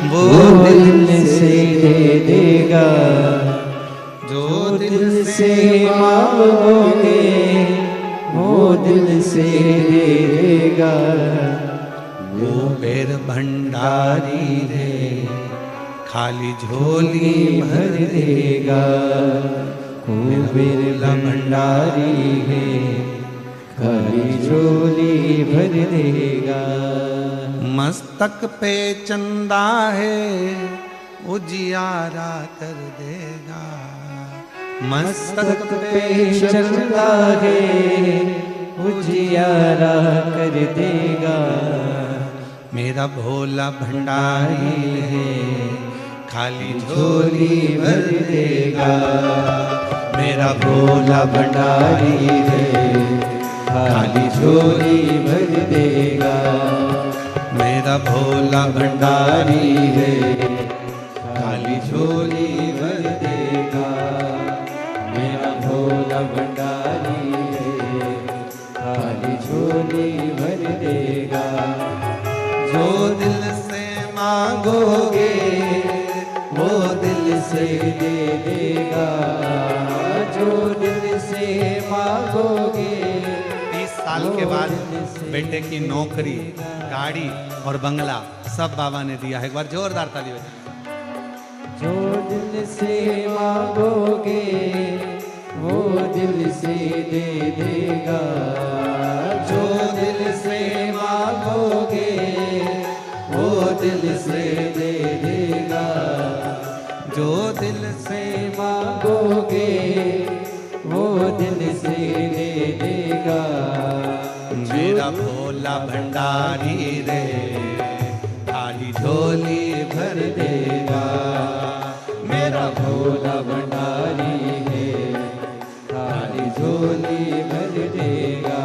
वो दिल से दे देगा, जो दिल से मांगोगे वो दिल से दे देगा। वो बेर भंडारी है, खाली झोली भर देगा। कुबेर भंडारी है, खाली झोली भर देगा। मस्तक पे चंदा है, उजियारा कर देगा। मस्तक पे चंदा है, उजियारा कर देगा। मेरा भोला भंडारी है, खाली झोली भर देगा। मेरा भोला भंडारी है, खाली झोली भर देगा। मेरा भोला भंडारी है, खाली झोली भर देगा। मेरा भोला भंडारी है, खाली झोली भर देगा। जो दिल से मांगोगे वो दिल से दे देगा। जो दिल से मांगोगे। 30 साल के बाद बेटे की नौकरी, गाड़ी और बंगला सब बाबा ने दिया है। एक बार जोरदार ताली बजाएं। जो दिल से मांगोगे वो दिल से दे देगा। जो दिल से मांगोगे वो दिल से दे देगा। जो दिल से मांगोगे वो दिल से दे देगा। मेरा भोला भंडारी रे, खाली झोली भर देगा। मेरा भोला भंडारी है, खाली झोली भर देगा।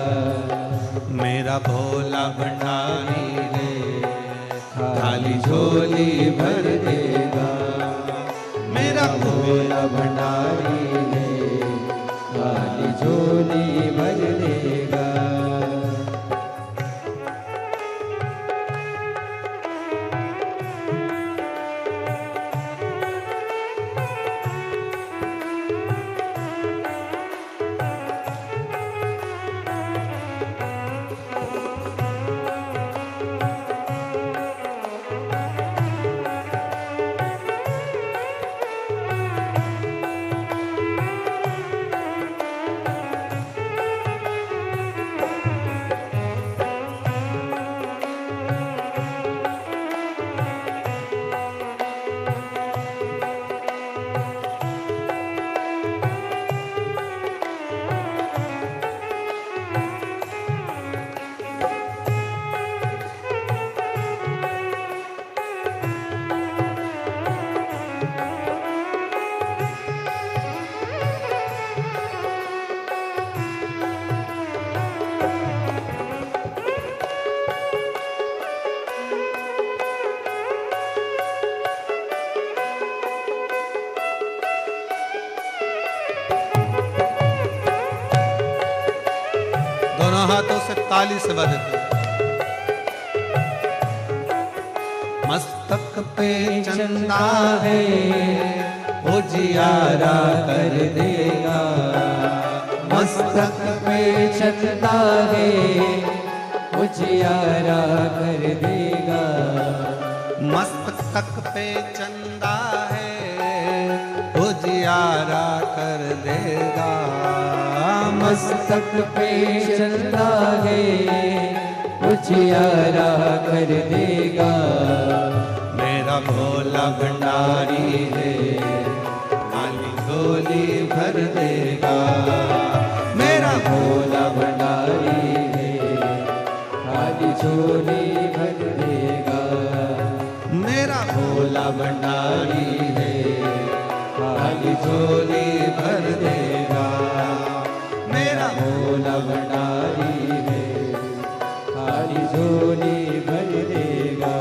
मेरा भोला भंडारी रे, खाली झोली भर देगा। मेरा भोला भंडारी है, खाली झोली भर देगा। हाथों से ताली से बजते। मस्तक पे चंदा है, उजियारा कर देगा। मस्तक पे चंदा है, उजियारा कर देगा। मस्तक पे चंदा है, उजियारा कर देगा। मस्तक पे चंदा है, उजियारा कर देगा। मेरा भोला भंडारी है, खाली झोली भर देगा। मेरा भोला भंडारी है, खाली झोली भर देगा। मेरा भोला भंडारी है, खाली झोली भर देगा। मेरा भोला भंडारी है, खाली झोली भर देगा।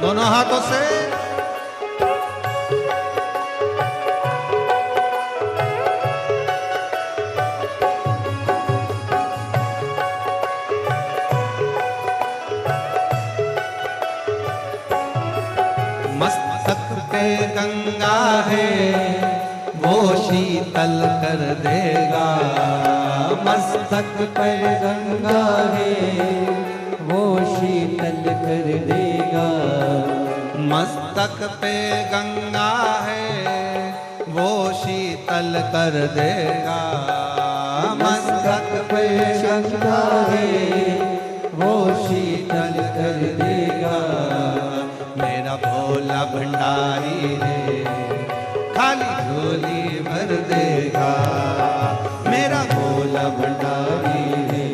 दोनों हाथों से मस्तक पे गंगा है वो शीतल कर देगा। मस्तक पर गंगा है वो शीतल कर देगा। मस्तक पे गंगा है वो शीतल कर देगा। मस्तक पे गंगा है वो शीतल कर देगा। मेरा भोला भंडारी है खाली झोली भर देगा। मेरा भोला भंडारी है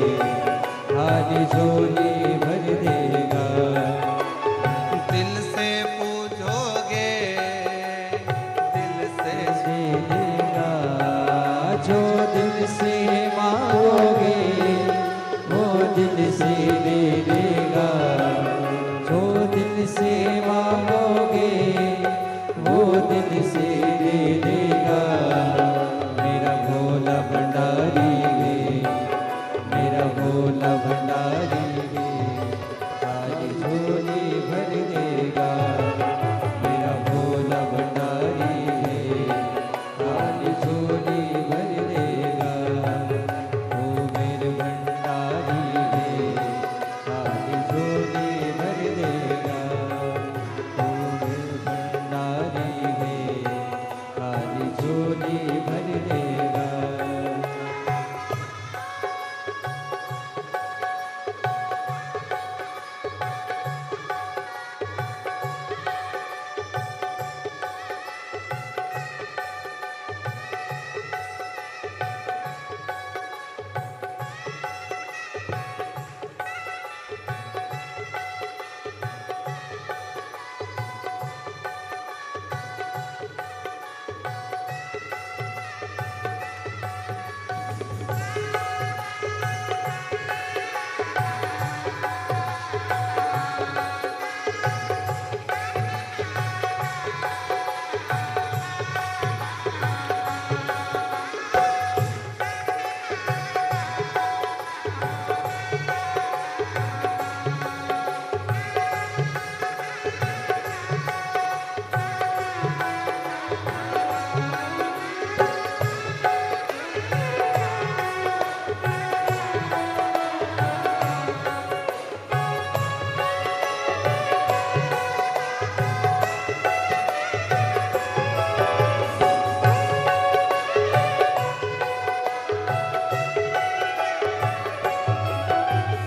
खाली झोली भर देगा। दिल से पूछोगे दिल से दे देगा। जो दिल से मांगोगे वो दिल से दे देगा। जो दिल से मांगोगे वो दिल से दे देगा। मेरा भोला भंडारी है, मेरा भोला भंडारी है खाली झोली भर देगा। मेरा भोला भंडारी है खाली झोली भर देगा। ओ मेरे भंडारी है खाली झोली भर देगा। ओ मेरे भंडारी है खाली झोली भर देगा।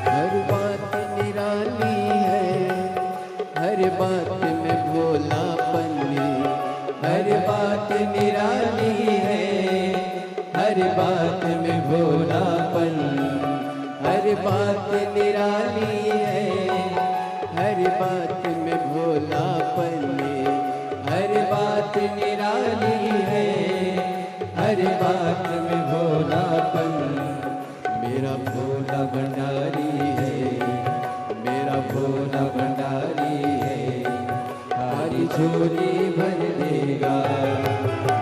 हर बात निराली है, हर बात में भोलापन। हर बात निराली है, हर बात में भोलापन। हर बात निराली है, हर बात में भोलापन। हर बात निराली है, हर बात में भोलापन। मेरा भोला भंडारी है, मेरा भोला भंडारी है खाली झोली भर देगा।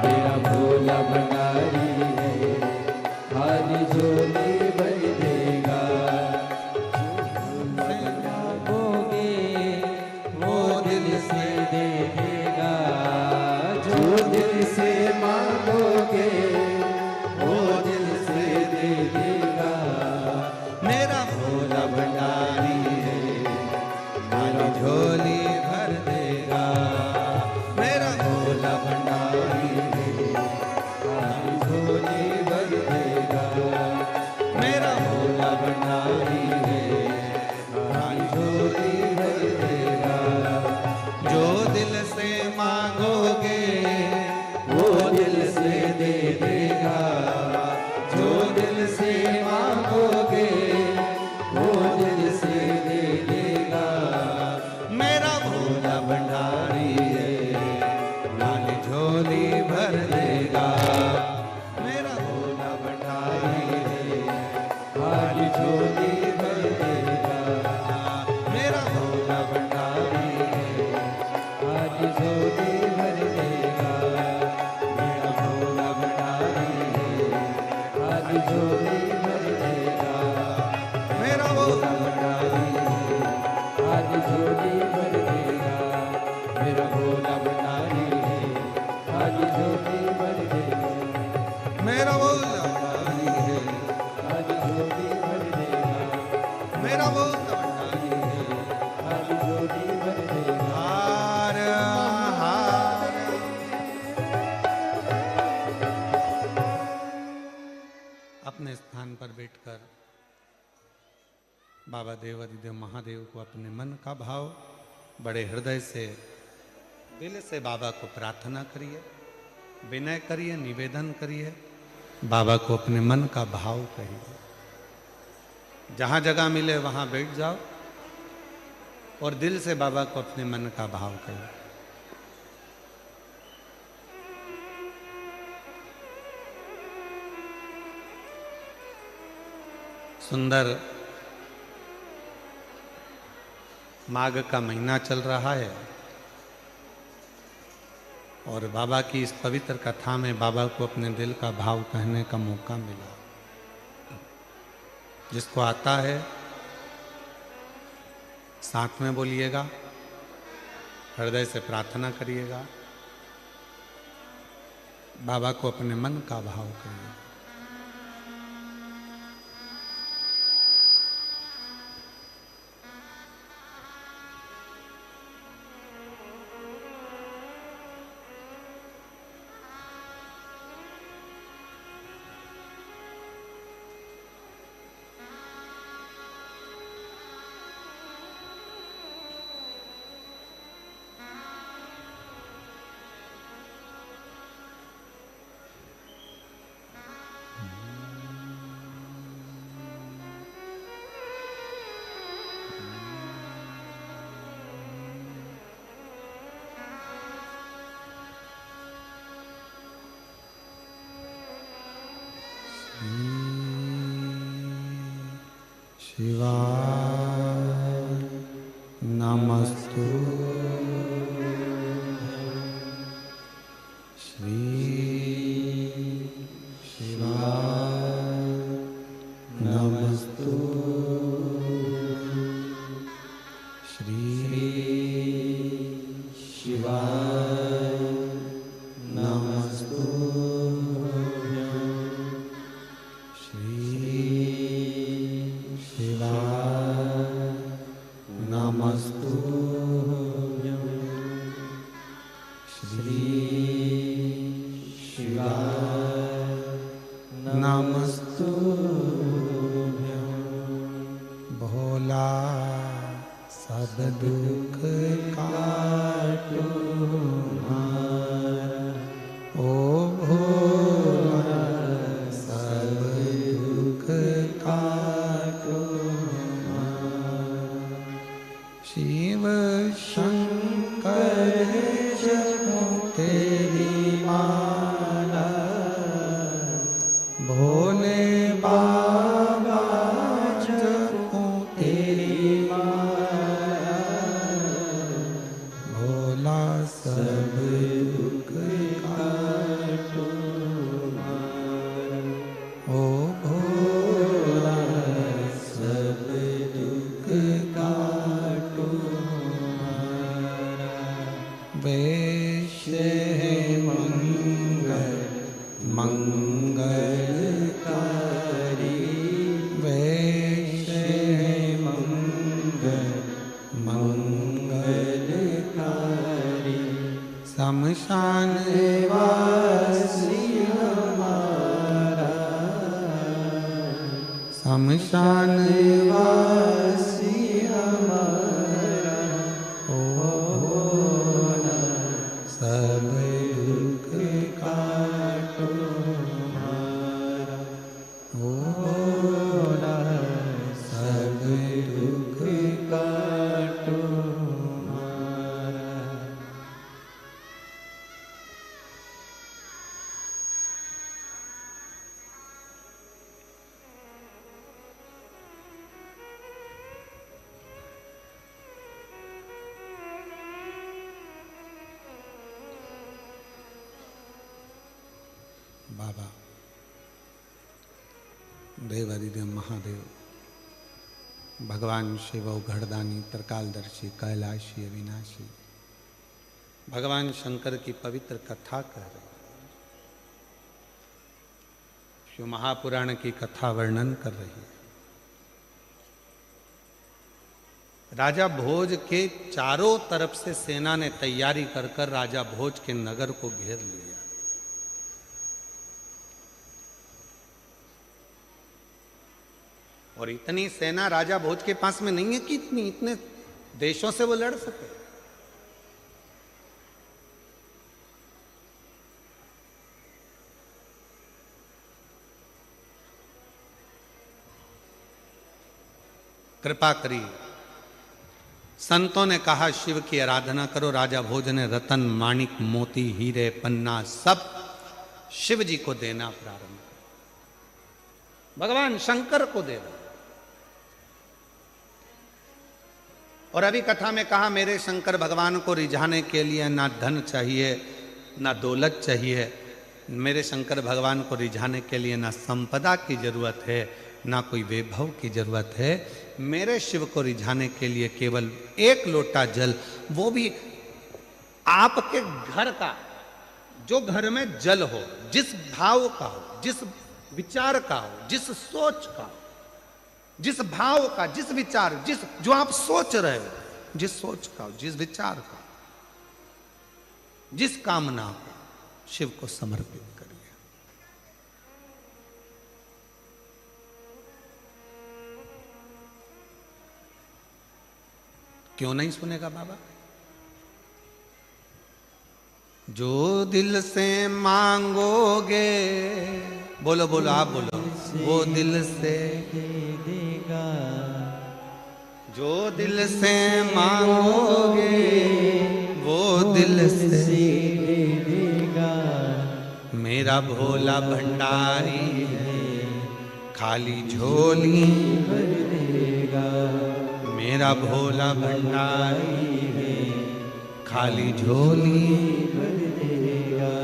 मेरा भोला भंडारी है खाली झोली भर देगा। मांगोगे वो दिल से दे देगा। जो दिल से मांगोगे वो दिल से दे देगा। मेरा भोला भंडारी है खाली झोली भर देगा। मेरा भोला भंडारी है खाली झोली भर देगा। मेरा भोला भंडारी है खाली झोली भर देगा। जो दिल से मांगोगे वो दिल से दे देगा। जो दिल से मांगोगे वो दिल से दे देगा। मेरा भोला भंडारी है खाली झोली भर देगा। मेरा भोला भंडारी है खाली झोली भर देगा। मेरा भोला भंडारी है आज झोली भर देगा मेरा भोला भंडारी है आज झोली भर देगा मेरा भोला भंडारी है आज झोली भर देगा मेरा भोला भंडारी है आज झोली भर देगा मेरा भोला भंडारी है आज झोली भर देगा हार हार। अपने स्थान पर बैठकर बाबा देवादिदेव महादेव को अपने मन का भाव बड़े हृदय से दिल से बाबा को प्रार्थना करिए, विनय करिए, निवेदन करिए, बाबा को अपने मन का भाव कहिए। जहाँ जगह मिले वहाँ बैठ जाओ और दिल से बाबा को अपने मन का भाव कहिए। सुंदर माघ का महीना चल रहा है और बाबा की इस पवित्र कथा में बाबा को अपने दिल का भाव कहने का मौका मिला। जिसको आता है साथ में बोलिएगा, हृदय से प्रार्थना करिएगा, बाबा को अपने मन का भाव करिएगा। शिवाय नमस्तु श्री शिवाय नमस्तु श्री शिवाय नमस्तु नमस्तु श्री शिवाय नमस्तु भोला सब दुख काटो ओ भोला सब दुख काटो शिव शंकर जपो तेरी माला भोले बाबा जपो तेरी माला भोला सब दुख काटो ओ भोला सब दुख काटो वैश्य है मंगल मंगलकारी वैश्य है मंगल मंगलकारी शमशान वासी हमारा शमशान वासी हमारा ओ भोला सब दुख काटो हमारा ओ भोला सब दुख काटो हमारा। बाबा देवरिदेव महादेव भगवान शिव घड़दानी त्रिकालदर्शी कैलाशी अविनाशी भगवान शंकर की पवित्र कथा कह रहे हैं। शिव महापुराण की कथा वर्णन कर रही है। राजा भोज के चारों तरफ से सेना ने तैयारी कर कर राजा भोज के नगर को घेर लिया। और इतनी सेना राजा भोज के पास में नहीं है कि इतने देशों से वो लड़ सके। कृपा करिए, संतों ने कहा शिव की आराधना करो। राजा भोज ने रतन, माणिक, मोती, हीरे, पन्ना सब शिव जी को देना प्रारंभ कर, भगवान शंकर को दे रहा। और अभी कथा में कहा मेरे शंकर भगवान को रिझाने के लिए ना धन चाहिए ना दौलत चाहिए। मेरे शंकर भगवान को रिझाने के लिए ना संपदा की जरूरत है ना कोई वैभव की जरूरत है। मेरे शिव को रिझाने के लिए केवल एक लोटा जल, वो भी आपके घर का, जो घर में जल हो, जिस भाव का हो, जिस विचार का हो, जिस सोच का हो, जिस भाव का, जिस विचार, जो आप सोच रहे हो, जिस सोच का हो, जिस विचार का, जिस कामना को शिव को समर्पित करिए। क्यों नहीं सुनेगा बाबा? जो दिल से मांगोगे, बोलो बोलो, आप बोलो, वो दिल से देगा। जो दिल से मांगोगे वो दिल से देगा। मेरा भोला भंडारी है, खाली झोली भर देगा। मेरा भोला भंडारी है, खाली झोली भर देगा।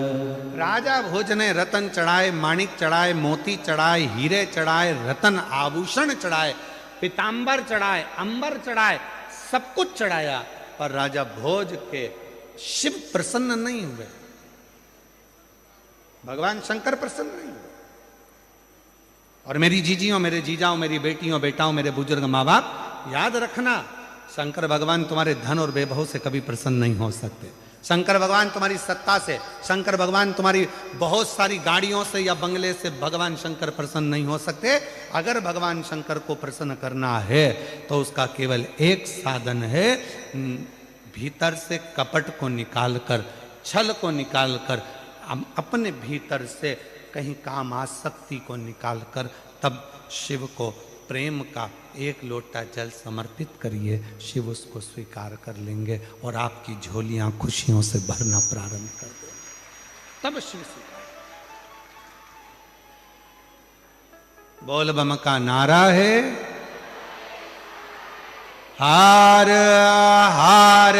राजा भोज ने रतन चढ़ाए, माणिक चढ़ाए, मोती चढ़ाए, हीरे चढ़ाए, रतन आभूषण चढ़ाए, पीतांबर चढ़ाए, अंबर चढ़ाए, सब कुछ चढ़ाया, पर राजा भोज के शिव प्रसन्न नहीं हुए। भगवान शंकर प्रसन्न नहीं हुए। और मेरी जीजियों, मेरे जीजाओं, मेरी बेटियों, बेटाओं, मेरे बुजुर्ग माँ बाप, याद रखना, शंकर भगवान तुम्हारे धन और वैभव से कभी प्रसन्न नहीं हो सकते। शंकर भगवान तुम्हारी सत्ता से, शंकर भगवान तुम्हारी बहुत सारी गाड़ियों से या बंगले से भगवान शंकर प्रसन्न नहीं हो सकते। अगर भगवान शंकर को प्रसन्न करना है तो उसका केवल एक साधन है, भीतर से कपट को निकालकर, छल को निकालकर, अपने भीतर से कहीं काम आसक्ति को निकालकर तब शिव को प्रेम का एक लोटा जल समर्पित करिए। शिव उसको स्वीकार कर लेंगे और आपकी झोलियां खुशियों से भरना प्रारंभ कर देंगे। तब शिव स्वीकार। बोल बम का नारा है, हार हार,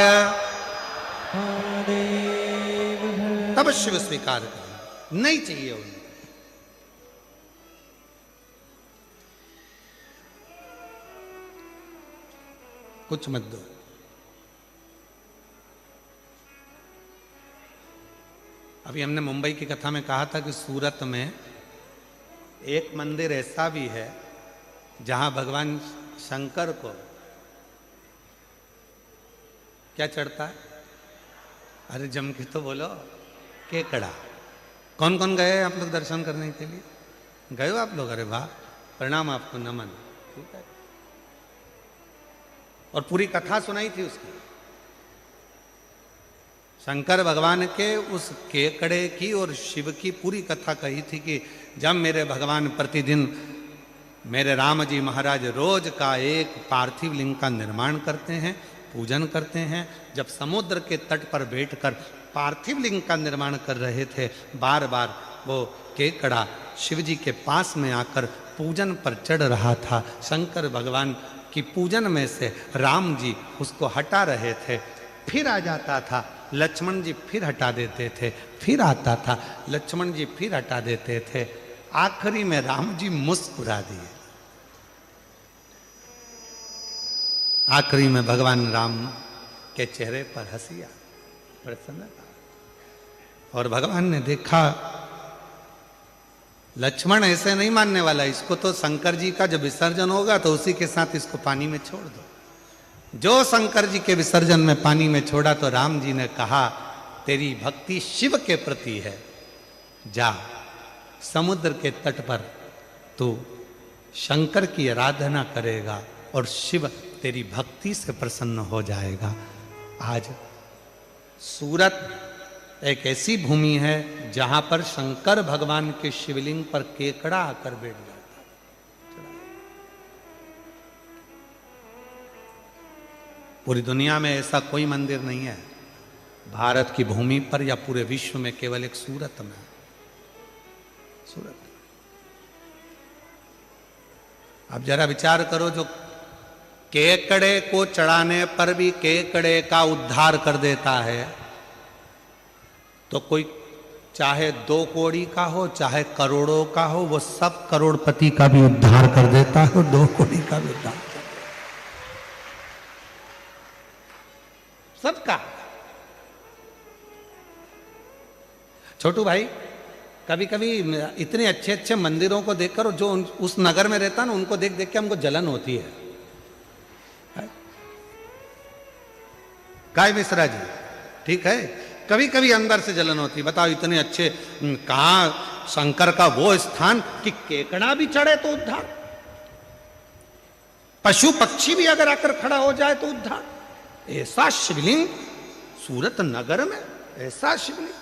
तब शिव स्वीकार करें। नहीं चाहिए उन्हें। कुछ मत दो। अभी हमने मुंबई की कथा में कहा था कि सूरत में एक मंदिर ऐसा भी है जहां भगवान शंकर को क्या चढ़ता है? अरे जम के तो बोलो, केकड़ा। कौन कौन गए आप लोग दर्शन करने के लिए? गए हो आप लोग? अरे वाह, प्रणाम आपको, नमन। ठीक है। और पूरी कथा सुनाई थी उसकी, शंकर भगवान के उस केकड़े की और शिव की पूरी कथा कही थी कि जब मेरे भगवान प्रतिदिन, मेरे राम जी महाराज रोज का एक पार्थिव लिंग का निर्माण करते हैं, पूजन करते हैं। जब समुद्र के तट पर बैठकर पार्थिव लिंग का निर्माण कर रहे थे, बार बार वो केकड़ा शिव जी के पास में आकर पूजन पर चढ़ रहा था। शंकर भगवान की पूजन में से राम जी उसको हटा रहे थे, फिर आ जाता था, लक्ष्मण जी फिर हटा देते थे, फिर आता था, लक्ष्मण जी फिर हटा देते थे। आखिरी में राम जी मुस्कुरा दिए। आखिरी में भगवान राम के चेहरे पर हंसी आ, प्रसन्नता। और भगवान ने देखा लक्ष्मण ऐसे नहीं मानने वाला, इसको तो शंकर जी का जब विसर्जन होगा तो उसी के साथ इसको पानी में छोड़ दो। जो शंकर जी के विसर्जन में पानी में छोड़ा तो राम जी ने कहा तेरी भक्ति शिव के प्रति है, जा समुद्र के तट पर तू शंकर की आराधना करेगा और शिव तेरी भक्ति से प्रसन्न हो जाएगा। आज सूरत एक ऐसी भूमि है जहां पर शंकर भगवान के शिवलिंग पर केकड़ा आकर बैठ जाता है। पूरी दुनिया में ऐसा कोई मंदिर नहीं है, भारत की भूमि पर या पूरे विश्व में, केवल एक सूरत में। सूरत, अब जरा विचार करो, जो केकड़े को चढ़ाने पर भी केकड़े का उद्धार कर देता है, तो कोई चाहे 2 कौड़ी का हो चाहे करोड़ों का हो, वो सब करोड़पति का भी उद्धार कर देता है और 2 कौड़ी का भी उद्धार कर देता है, सबका। छोटू भाई, कभी कभी इतने अच्छे अच्छे मंदिरों को देखकर जो उस नगर में रहता ना, उनको देख देख के हमको जलन होती है। काय मिश्रा जी, ठीक है, कभी कभी अंदर से जलन होती। बताओ, इतने अच्छे, कहां शंकर का वो स्थान कि केकड़ा भी चढ़े तो उद्धार, पशु पक्षी भी अगर आकर खड़ा हो जाए तो उद्धार। ऐसा शिवलिंग सूरत नगर में, ऐसा शिवलिंग।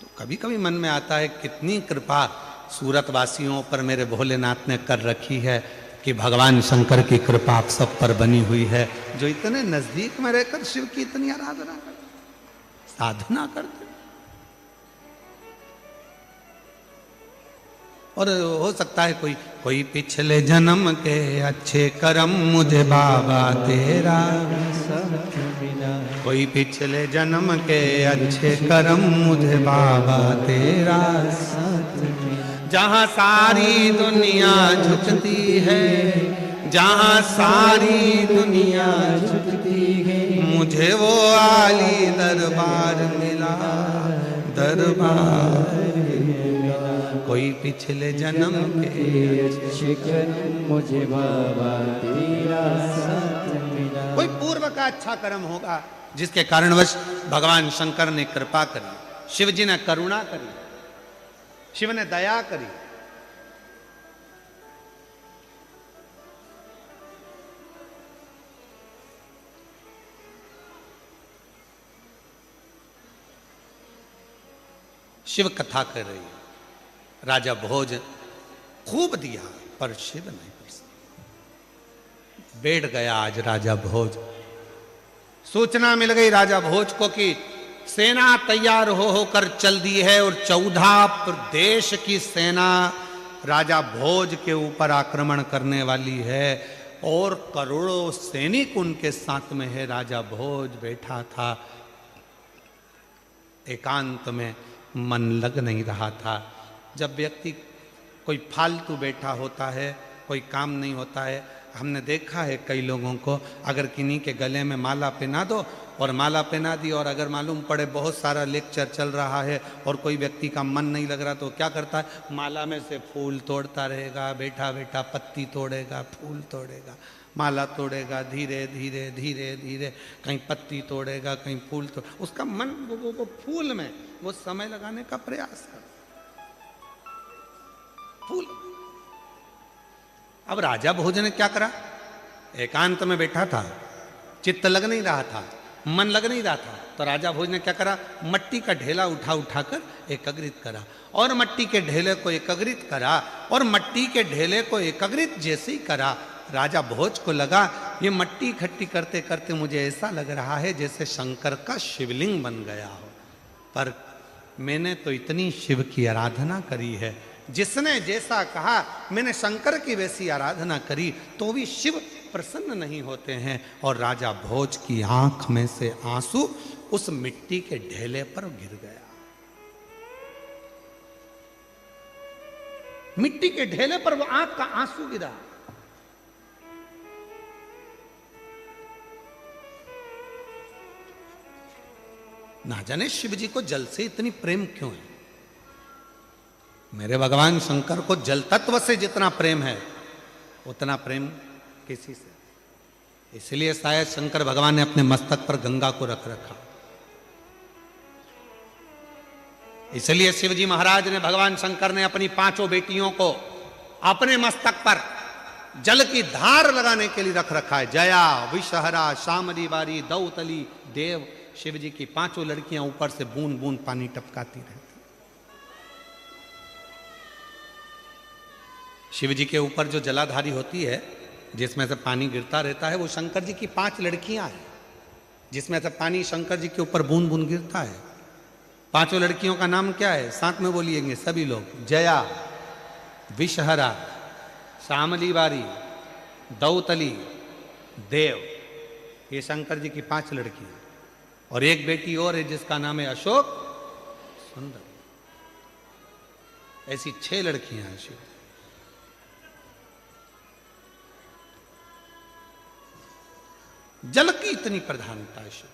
तो कभी कभी मन में आता है कितनी कृपा सूरत वासियों पर मेरे भोलेनाथ ने कर रखी है कि भगवान शंकर की कृपा आप सब पर बनी हुई है, जो इतने नजदीक में रहकर शिव की इतनी आराधना करते, साधना करते। और हो सकता है कोई पिछले जन्म के अच्छे कर्म मुझे बाबा तेरा, कोई पिछले जन्म के अच्छे कर्म मुझे बाबा तेरा, जहां सारी दुनिया झुकती है, जहां सारी दुनिया झुकती है, मुझे वो आली दरबार मिला, दरबार मिला। कोई पिछले जन्म के अच्छे कर्म मुझे बाबा तेरा साथ मिला। कोई पूर्व का अच्छा कर्म होगा जिसके कारणवश भगवान शंकर ने कृपा करी, शिव जी ने करुणा करी, शिव ने दया करी। शिव कथा कर रही है, राजा भोज खूब दिया पर शिव नहीं प्रसन्न। बैठ गया आज राजा भोज। सूचना मिल गई राजा भोज को कि सेना तैयार होकर चल दी है और 14 प्रदेश की सेना राजा भोज के ऊपर आक्रमण करने वाली है और करोड़ों सैनिक उनके साथ में है। राजा भोज बैठा था, एकांत में मन लग नहीं रहा था। जब व्यक्ति कोई फालतू बैठा होता है, कोई काम नहीं होता है, हमने देखा है कई लोगों को, अगर किन्हीं के गले में माला पहना दो और माला पहना दी और अगर मालूम पड़े बहुत सारा लेक्चर चल रहा है और कोई व्यक्ति का मन नहीं लग रहा तो क्या करता है, माला में से फूल तोड़ता रहेगा, बैठा बैठा पत्ती तोड़ेगा, फूल तोड़ेगा, माला तोड़ेगा, धीरे धीरे धीरे धीरे कहीं पत्ती तोड़ेगा, कहीं फूल तोड़, उसका मन वो फूल में वो समय लगाने का प्रयास कर फूल। अब राजा भोज ने क्या करा, एकांत में बैठा था, चित्त लग नहीं रहा था, मन लग नहीं रहा था, तो राजा भोज ने क्या करा, मट्टी का ढेला उठाकर एकत्रित करा और मट्टी के ढेले को एकत्रित करा और मट्टी के ढेले को एकत्रित जैसे ही करा, राजा भोज को लगा ये मट्टी इकट्ठी करते करते मुझे ऐसा लग रहा है जैसे शंकर का शिवलिंग बन गया हो। पर मैंने तो इतनी शिव की आराधना करी है, जिसने जैसा कहा मैंने शंकर की वैसी आराधना करी, तो भी शिव प्रसन्न नहीं होते हैं। और राजा भोज की आंख में से आंसू उस मिट्टी के ढेले पर गिर गया। मिट्टी के ढेले पर वो आंख का आंसू गिरा। ना जाने शिव जी को जल से इतनी प्रेम क्यों है। मेरे भगवान शंकर को जल तत्व से जितना प्रेम है उतना प्रेम किसी से, इसलिए शायद शंकर भगवान ने अपने मस्तक पर गंगा को रख रखा। इसलिए शिवजी महाराज ने, भगवान शंकर ने अपनी 5 बेटियों को अपने मस्तक पर जल की धार लगाने के लिए रख रखा है। जया, विषहरा, शामली बारी, दौतली, देव। शिव जी की 5 लड़कियां ऊपर से बूंद बूंद पानी टपकाती रहती। शिव जी के ऊपर जो जलाधारी होती है, जिसमें से पानी गिरता रहता है, वो शंकर जी की 5 लड़कियां हैं, जिसमें से पानी शंकर जी के ऊपर बूंद बूंद गिरता है। 5 लड़कियों का नाम क्या है? साथ में बोलिएंगे सभी लोग। जया, विषहरा, श्यामली बारी, दौतली, देव। ये शंकर जी की 5 लड़कियां। और एक बेटी और है जिसका नाम है अशोक सुंदर। ऐसी 6 लड़कियां हैं शिव। जल की इतनी प्रधानता है शिव।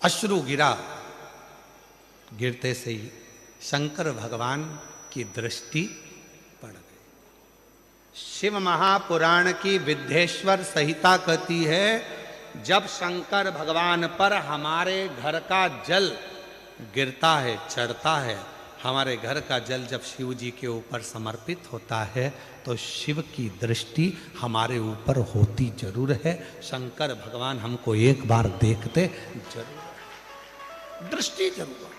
अश्रु गिरा, गिरते से ही शंकर भगवान की दृष्टि पड़ गई। शिव महापुराण की विद्येश्वर संहिता कहती है, जब शंकर भगवान पर हमारे घर का जल गिरता है, चढ़ता है, हमारे घर का जल जब शिव जी के ऊपर समर्पित होता है, तो शिव की दृष्टि हमारे ऊपर होती जरूर है। शंकर भगवान हमको एक बार देखते जरूर, दृष्टि जरूर।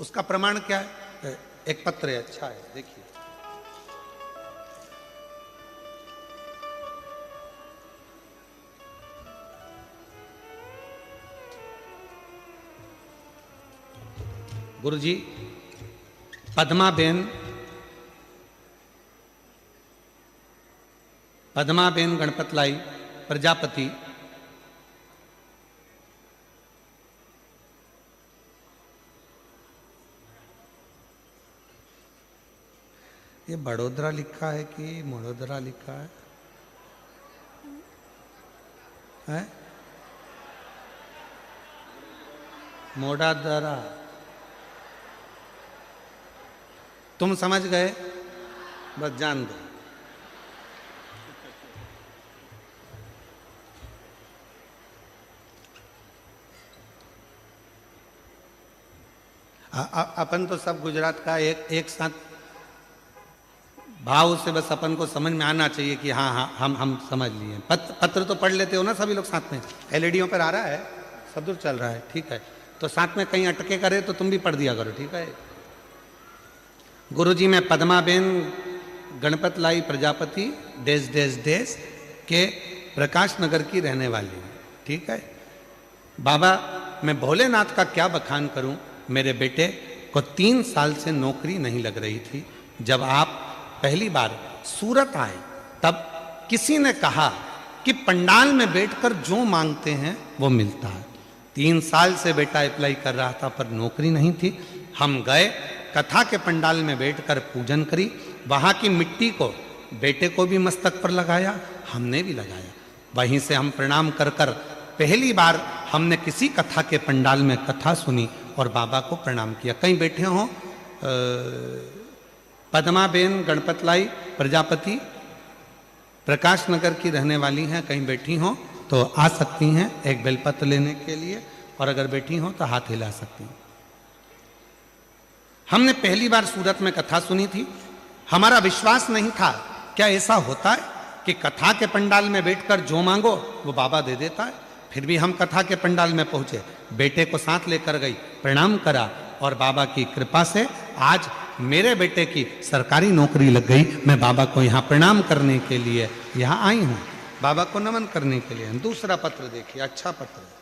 उसका प्रमाण क्या है? एक पत्र है, अच्छा है, देखिए। गुरुजी, पद्माबेन गणपतलाई प्रजापति, ये बड़ोदरा लिखा है कि मड़ोदरा लिखा है? है? मोडादरा। तुम समझ गए, बस जान दो। अपन तो सब गुजरात का एक साथ भाव से बस अपन को समझ में आना चाहिए कि हाँ हाँ हम समझ लिए। पत्र तो पढ़ लेते हो ना सभी लोग साथ में? एलईडीओ पर आ रहा है, सब दूर चल रहा है, ठीक है। तो साथ में कहीं अटके करे तो तुम भी पढ़ दिया करो, ठीक है। गुरुजी, मैं पद्माबेन गणपतलाई प्रजापति देश देश देश के प्रकाश नगर की रहने वाली हूँ, ठीक है। बाबा, मैं भोलेनाथ का क्या बखान करूं। मेरे बेटे को 3 साल से नौकरी नहीं लग रही थी। जब आप पहली बार सूरत आए तब किसी ने कहा कि पंडाल में बैठकर जो मांगते हैं वो मिलता है। 3 साल से बेटा अप्लाई कर रहा था पर नौकरी नहीं थी। हम गए, कथा के पंडाल में बैठकर पूजन करी। वहाँ की मिट्टी को बेटे को भी मस्तक पर लगाया, हमने भी लगाया। वहीं से हम प्रणाम कर कर पहली बार हमने किसी कथा के पंडाल में कथा सुनी और बाबा को प्रणाम किया। कहीं बैठे हों, पद्माबेन गणपतलाई प्रजापति प्रकाश नगर की रहने वाली हैं, कहीं बैठी हों तो आ सकती हैं एक बेलपत्र लेने के लिए, और अगर बैठी हों तो हाथ हिला सकती हैं। हमने पहली बार सूरत में कथा सुनी थी। हमारा विश्वास नहीं था, क्या ऐसा होता है कि कथा के पंडाल में बैठकर जो मांगो वो बाबा दे देता है। फिर भी हम कथा के पंडाल में पहुंचे, बेटे को साथ लेकर गई, प्रणाम करा, और बाबा की कृपा से आज मेरे बेटे की सरकारी नौकरी लग गई। मैं बाबा को यहाँ प्रणाम करने के लिए यहाँ आई हूँ, बाबा को नमन करने के लिए। दूसरा पत्र देखिए, अच्छा पत्र है।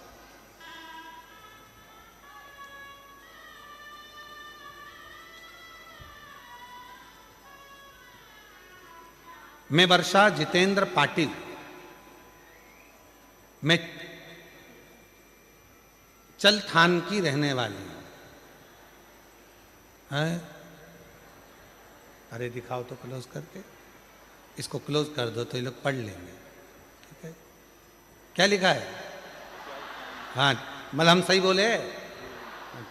मैं वर्षा जितेंद्र पाटिल, मैं चलथान की रहने वाली हूं। है? अरे दिखाओ तो क्लोज करके, इसको क्लोज कर दो तो ये लोग पढ़ लेंगे। ठीक है, क्या लिखा है? हाँ, मतलब हम सही बोले?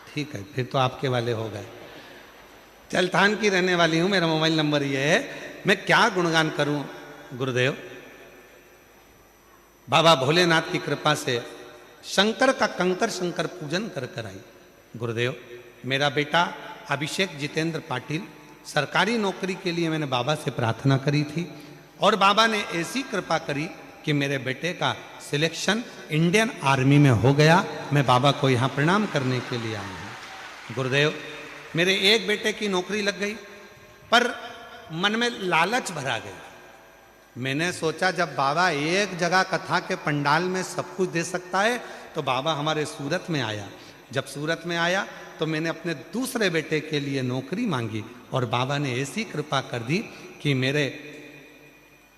ठीक है, फिर तो आपके वाले हो गए। चलथान की रहने वाली हूं, मेरा मोबाइल नंबर ये है। मैं क्या गुणगान करूं गुरुदेव। बाबा भोलेनाथ की कृपा से शंकर का कंकर शंकर पूजन कर कर आई। गुरुदेव, मेरा बेटा अभिषेक जितेंद्र पाटिल, सरकारी नौकरी के लिए मैंने बाबा से प्रार्थना करी थी और बाबा ने ऐसी कृपा करी कि मेरे बेटे का सिलेक्शन इंडियन आर्मी में हो गया। मैं बाबा को यहाँ प्रणाम करने के लिए आया हूँ। गुरुदेव, मेरे एक बेटे की नौकरी लग गई, पर मन में लालच भरा गया। मैंने सोचा जब बाबा एक जगह कथा के पंडाल में सब कुछ दे सकता है तो बाबा हमारे सूरत में आया। जब सूरत में आया तो मैंने अपने दूसरे बेटे के लिए नौकरी मांगी और बाबा ने ऐसी कृपा कर दी कि मेरे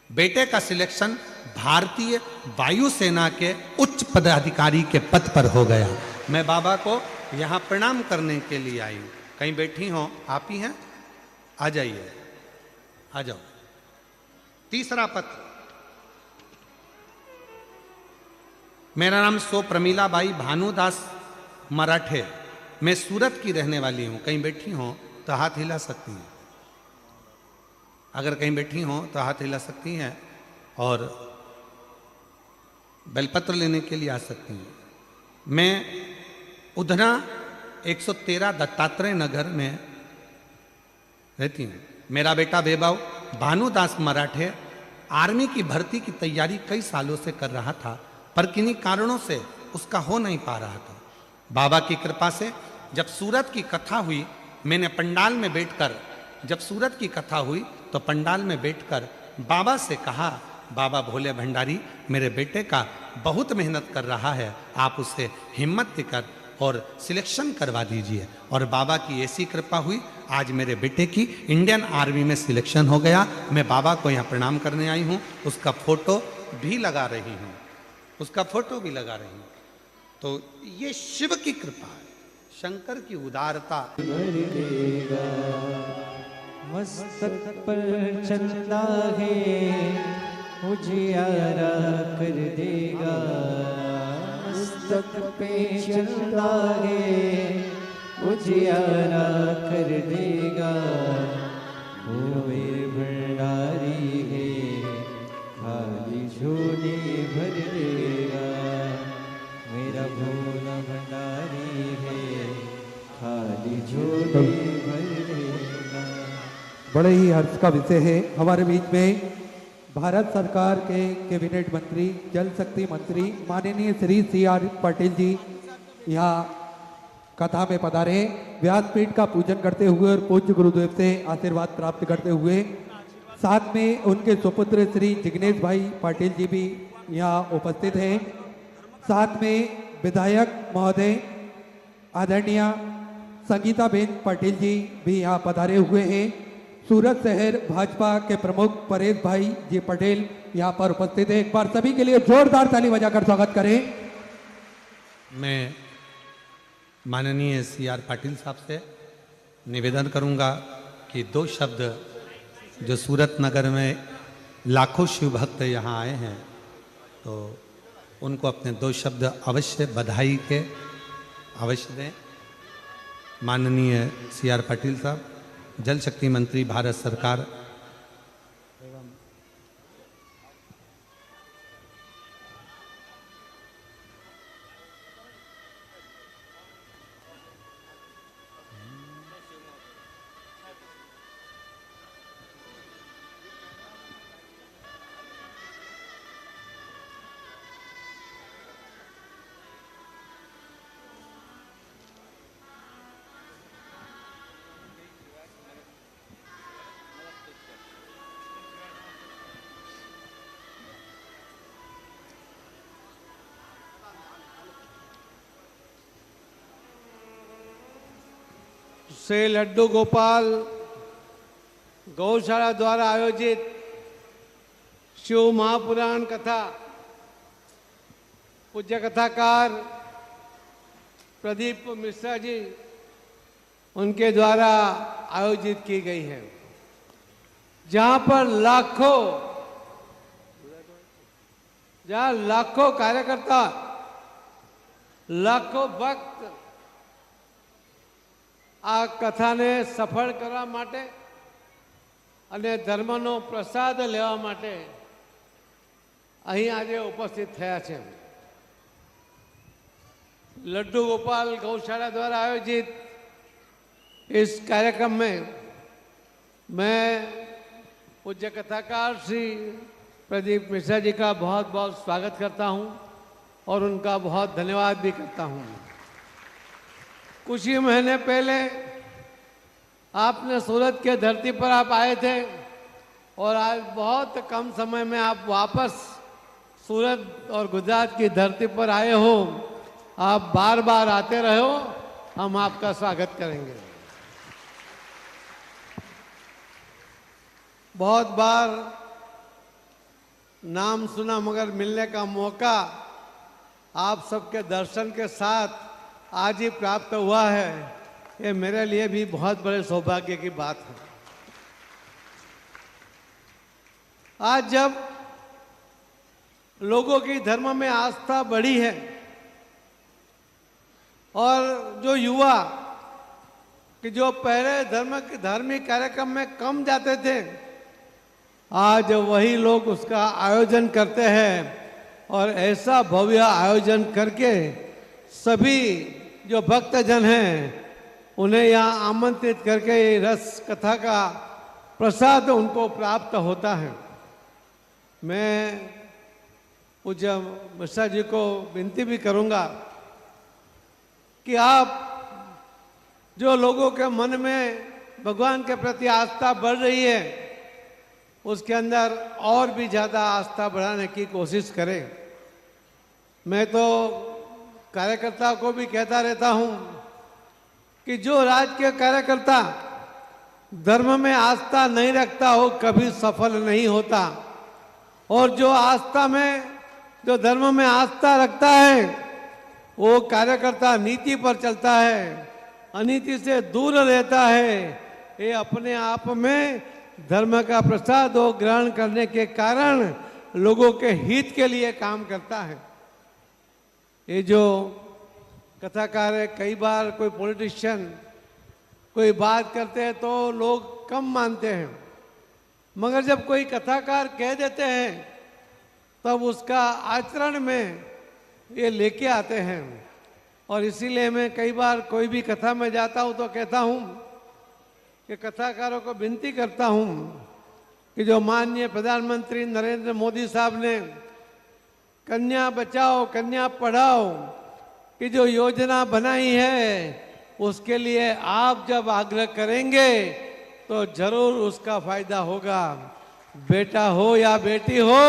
बेटे का सिलेक्शन भारतीय वायुसेना के उच्च पदाधिकारी के पद पर हो गया। मैं बाबा को यहाँ प्रणाम करने के लिए आई हूँ। कहीं बैठी हो? आप ही हैं? आ जाइए, आ जाओ। तीसरा पत्र। मेरा नाम सो प्रमीला बाई भानुदास मराठे, मैं सूरत की रहने वाली हूं। कहीं बैठी हो तो हाथ हिला सकती हैं। अगर कहीं बैठी हो तो हाथ हिला सकती हैं और बेलपत्र लेने के लिए आ सकती हैं। मैं उधना 113 दत्तात्रेय नगर में रहती हूँ। मेरा बेटा बेबाऊ भानुदास मराठे आर्मी की भर्ती की तैयारी कई सालों से कर रहा था, पर किन्हीं कारणों से उसका हो नहीं पा रहा था। बाबा की कृपा से जब सूरत की कथा हुई, मैंने पंडाल में बैठकर, जब सूरत की कथा हुई तो पंडाल में बैठकर बाबा से कहा, बाबा भोले भंडारी, मेरे बेटे का बहुत मेहनत कर रहा है, आप उसे हिम्मत देकर और सिलेक्शन करवा दीजिए। और बाबा की ऐसी कृपा हुई, आज मेरे बेटे की इंडियन आर्मी में सिलेक्शन हो गया। मैं बाबा को यहाँ प्रणाम करने आई हूँ। उसका फोटो भी लगा रही हूँ, उसका फोटो भी लगा रही हूँ। तो ये शिव की कृपा है, शंकर की उदारता। मस्तक पर चंदा है उजियारा कर देगा, मस्तक पे चंदा है उजियारा कर देगा। वो मेरे भंडारी है खाली झोली भर देगा, मेरा भोला भंडारी है खाली झोली भर देगा। बड़े ही हर्ष का विषय है। हमारे बीच में भारत सरकार के कैबिनेट मंत्री, जल शक्ति मंत्री माननीय श्री CR पाटिल जी यहाँ कथा में पधारे। व्यासपीठ का पूजन करते हुए और पूज्य गुरुदेव से आशीर्वाद प्राप्त करते हुए, साथ में उनके सुपुत्र श्री जिग्नेश भाई पाटिल जी भी यहाँ उपस्थित हैं। साथ में विधायक महोदय आदरणीय संगीता बेन पाटिल जी भी यहाँ पधारे हुए हैं। सूरत शहर भाजपा के प्रमुख परेश भाई जी पटेल यहाँ पर उपस्थित है। एक बार सभी के लिए जोरदार ताली बजाकर स्वागत करें। मैं माननीय CR पाटिल साहब से निवेदन करूंगा कि 2 शब्द, जो सूरत नगर में लाखों शिव भक्त यहाँ आए हैं, तो उनको अपने 2 शब्द अवश्य बधाई के अवश्य दें। माननीय CR पाटिल साहब, जल शक्ति मंत्री भारत सरकार, श्री लड्डू गोपाल गौशाला द्वारा आयोजित शिव महापुराण कथा पूज्य कथाकार प्रदीप मिश्रा जी उनके द्वारा आयोजित की गई है, जहां पर लाखों कार्यकर्ता, लाखों भक्त આ કથાને સફળ કરવા માટે અને ધર્મનો પ્રસાદ લેવા માટે અહીં આજે ઉપસ્થિત થયા છે। लड्डू गोपाल गौशाला द्वारा आयोजित इस कार्यक्रम में मैं पूज्य कथाकार श्री प्रदीप मिश्रा जी का बहुत बहुत स्वागत करता हूं और उनका बहुत धन्यवाद भी करता हूं। कुछ ही महीने पहले आपने सूरत के धरती पर आप आए थे और आज बहुत कम समय में आप वापस सूरत और गुजरात की धरती पर आए हो। आप बार बार आते रहो, हम आपका स्वागत करेंगे। बहुत बार नाम सुना मगर मिलने का मौका आप सबके दर्शन के साथ आज ही प्राप्त हुआ है। ये मेरे लिए भी बहुत बड़े सौभाग्य की बात है। आज जब लोगों की धर्म में आस्था बढ़ी है और जो युवा कि जो पहले धार्मिक कार्यक्रम में कम जाते थे, आज वही लोग उसका आयोजन करते हैं और ऐसा भव्य आयोजन करके सभी जो भक्तजन हैं उन्हें यहाँ आमंत्रित करके रस कथा का प्रसाद उनको प्राप्त होता है। मैं पूज्य मिश्रा जी को विनती भी करूँगा कि आप जो लोगों के मन में भगवान के प्रति आस्था बढ़ रही है उसके अंदर और भी ज़्यादा आस्था बढ़ाने की कोशिश करें। मैं तो कार्यकर्ता को भी कहता रहता हूं कि जो राजकीय कार्यकर्ता धर्म में आस्था नहीं रखता हो कभी सफल नहीं होता, और जो धर्म में आस्था रखता है वो कार्यकर्ता नीति पर चलता है, अनीति से दूर रहता है। ये अपने आप में धर्म का प्रसाद वो ग्रहण करने के कारण लोगों के हित के लिए काम करता है। ये जो कथाकार है, कई बार कोई पॉलिटिशियन कोई बात करते हैं तो लोग कम मानते हैं, मगर जब कोई कथाकार कह देते हैं तब उसका आचरण में ये लेके आते हैं। और इसीलिए मैं कई बार कोई भी कथा में जाता हूँ तो कहता हूँ कि कथाकारों को विनती करता हूँ कि जो माननीय प्रधानमंत्री नरेंद्र मोदी साहब ने कन्या बचाओ कन्या पढ़ाओ की जो योजना बनाई है उसके लिए आप जब आग्रह करेंगे तो जरूर उसका फायदा होगा। बेटा हो या बेटी हो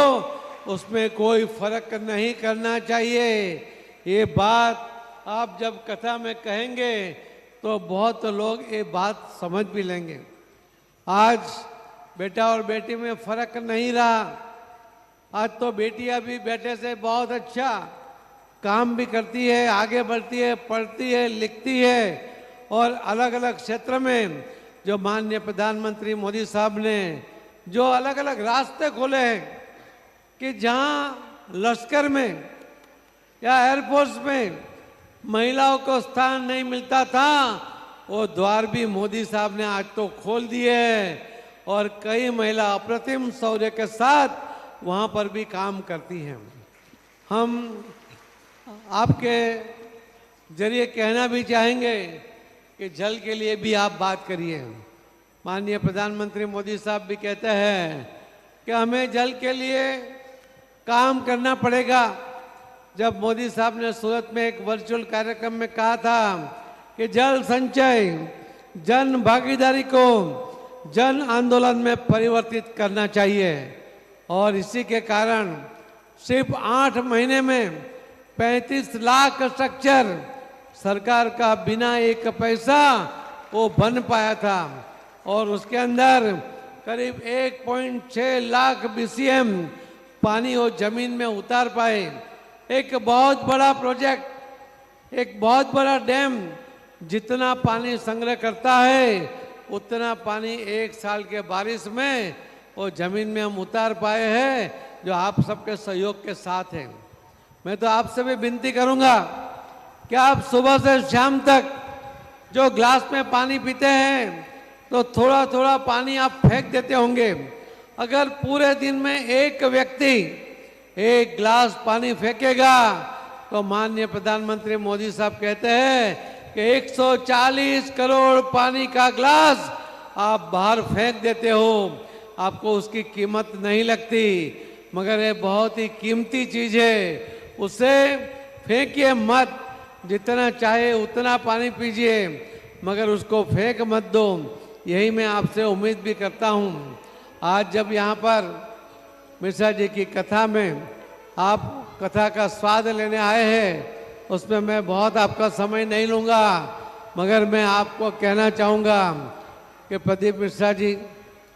उसमें कोई फर्क नहीं करना चाहिए। ये बात आप जब कथा में कहेंगे तो बहुत लोग ये बात समझ भी लेंगे। आज बेटा और बेटी में फर्क नहीं रहा। आज तो बेटियां भी बेटे से बहुत अच्छा काम भी करती है, आगे बढ़ती है, पढ़ती है, लिखती है और अलग अलग क्षेत्र में जो माननीय प्रधानमंत्री मोदी साहब ने जो अलग अलग रास्ते खोले हैं कि जहां लश्कर में या एयरफोर्स में महिलाओं को स्थान नहीं मिलता था वो द्वार भी मोदी साहब ने आज तो खोल दिए और कई महिला अप्रतिम शौर्य के साथ वहां पर भी काम करती हैं। हम आपके जरिए कहना भी चाहेंगे कि जल के लिए भी आप बात करिए। माननीय प्रधानमंत्री मोदी साहब भी कहते हैं कि हमें जल के लिए काम करना पड़ेगा। जब मोदी साहब ने सूरत में एक वर्चुअल कार्यक्रम में कहा था कि जल संचय जन भागीदारी को जन आंदोलन में परिवर्तित करना चाहिए, और इसी के कारण सिर्फ 8 महीने में 35 लाख स्ट्रक्चर सरकार का बिना एक पैसा वो बन पाया था और उसके अंदर करीब 1.6 लाख BCM पानी वो जमीन में उतार पाए। एक बहुत बड़ा प्रोजेक्ट, एक बहुत बड़ा डैम जितना पानी संग्रह करता है उतना पानी एक साल के बारिश में वो जमीन में हम उतार पाए हैं, जो आप सबके सहयोग के साथ हैं। मैं तो आपसे भी विनती करूंगा कि आप सुबह से शाम तक जो ग्लास में पानी पीते हैं तो थोड़ा थोड़ा पानी आप फेंक देते होंगे। अगर पूरे दिन में एक व्यक्ति एक गिलास पानी फेंकेगा तो माननीय प्रधानमंत्री मोदी साहब कहते हैं कि 140 करोड़ पानी का गिलास आप बाहर फेंक देते हो, आपको उसकी कीमत नहीं लगती, मगर ये बहुत ही कीमती चीज है, उसे फेंकिए मत, जितना चाहे उतना पानी पीजिए मगर उसको फेंक मत दो। यही मैं आपसे उम्मीद भी करता हूँ। आज जब यहाँ पर मिश्रा जी की कथा में आप कथा का स्वाद लेने आए हैं, उसमें मैं बहुत आपका समय नहीं लूँगा, मगर मैं आपको कहना चाहूँगा कि प्रदीप मिश्रा जी,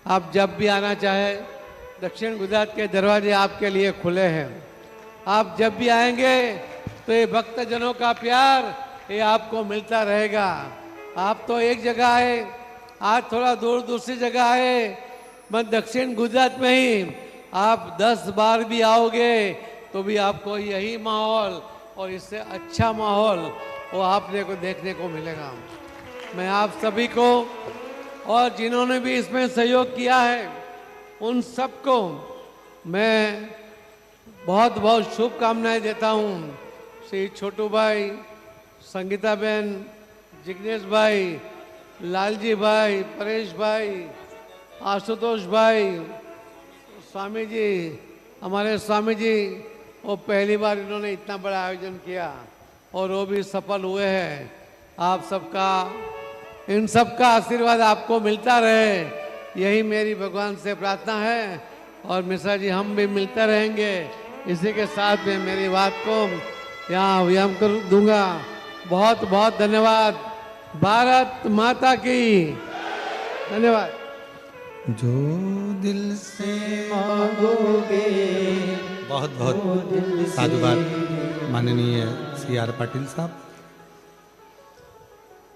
आप जब भी आना चाहे दक्षिण गुजरात के दरवाजे आपके लिए खुले हैं। आप जब भी आएंगे तो ये भक्तजनों का प्यार ये आपको मिलता रहेगा। आप तो एक जगह आए, आज थोड़ा दूर दूसरी जगह आए, मैं दक्षिण गुजरात में ही आप 10 बार भी आओगे तो भी आपको यही माहौल और इससे अच्छा माहौल वो आपने को देखने को मिलेगा। मैं आप सभी को और जिन्होंने भी इसमें सहयोग किया है उन सबको मैं बहुत बहुत शुभकामनाएं देता हूँ। श्री छोटू भाई, संगीता बहन, जिग्नेश भाई, लालजी भाई, परेश भाई, आशुतोष भाई, स्वामी जी, हमारे स्वामी जी, वो पहली बार इन्होंने इतना बड़ा आयोजन किया और वो भी सफल हुए हैं। आप सबका, इन सबका आशीर्वाद आपको मिलता रहे, यही मेरी भगवान से प्रार्थना है। और मिश्रा जी, हम भी मिलते रहेंगे। इसी के साथ में मेरी बात को यहाँ विराम कर दूंगा। बहुत बहुत धन्यवाद। भारत माता की धन्यवाद। जो दिल से मांगोगे बहुत बहुत साधुवाद माननीय CR पाटिल साहब।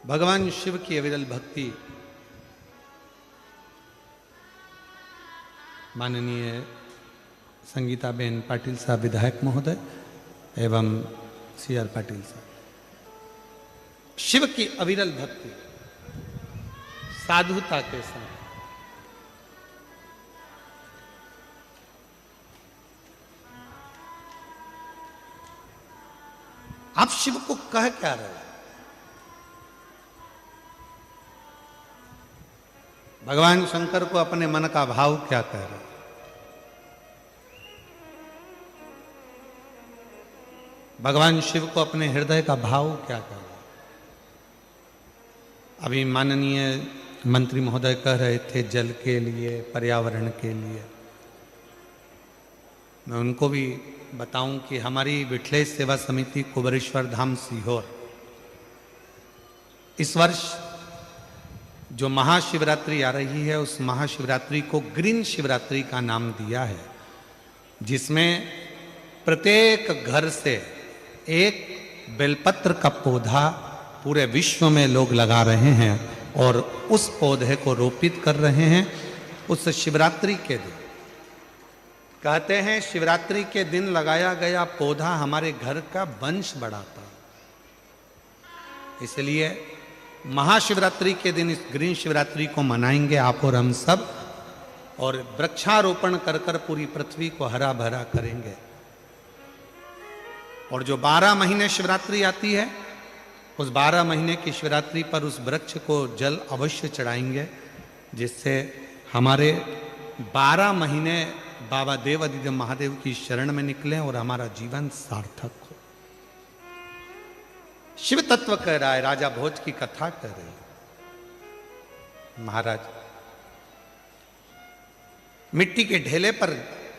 भगवान शिव की अविरल भक्ति माननीय संगीता बेन पाटिल साहब विधायक महोदय एवं CR पाटिल साहब, शिव की अविरल भक्ति साधुता के साथ आप शिव को कह क्या रहे हैं? भगवान शंकर को अपने मन का भाव क्या कह रहे हैं? भगवान शिव को अपने हृदय का भाव क्या कह रहे हैं? अभी माननीय मंत्री महोदय कह रहे थे जल के लिए, पर्यावरण के लिए। मैं उनको भी बताऊं कि हमारी विठलेश सेवा समिति कुबेरेश्वर धाम सीहोर इस वर्ष जो महाशिवरात्रि आ रही है, उस महाशिवरात्रि को ग्रीन शिवरात्रि का नाम दिया है, जिसमें प्रत्येक घर से एक बेलपत्र का पौधा पूरे विश्व में लोग लगा रहे हैं और उस पौधे को रोपित कर रहे हैं उस शिवरात्रि के दिन। कहते हैं शिवरात्रि के दिन लगाया गया पौधा हमारे घर का वंश बढ़ाता है। इसलिए महाशिवरात्रि के दिन इस ग्रीन शिवरात्रि को मनाएंगे आप और हम सब, और वृक्षारोपण कर कर पूरी पृथ्वी को हरा भरा करेंगे। और जो 12 महीने शिवरात्रि आती है, उस 12 महीने की शिवरात्रि पर उस वृक्ष को जल अवश्य चढ़ाएंगे, जिससे हमारे 12 महीने बाबा देव अधिदेव महादेव की शरण में निकलें और हमारा जीवन सार्थक हो। शिव तत्व कह रहा है, राजा भोज की कथा कह रही है। महाराज, मिट्टी के ढेले पर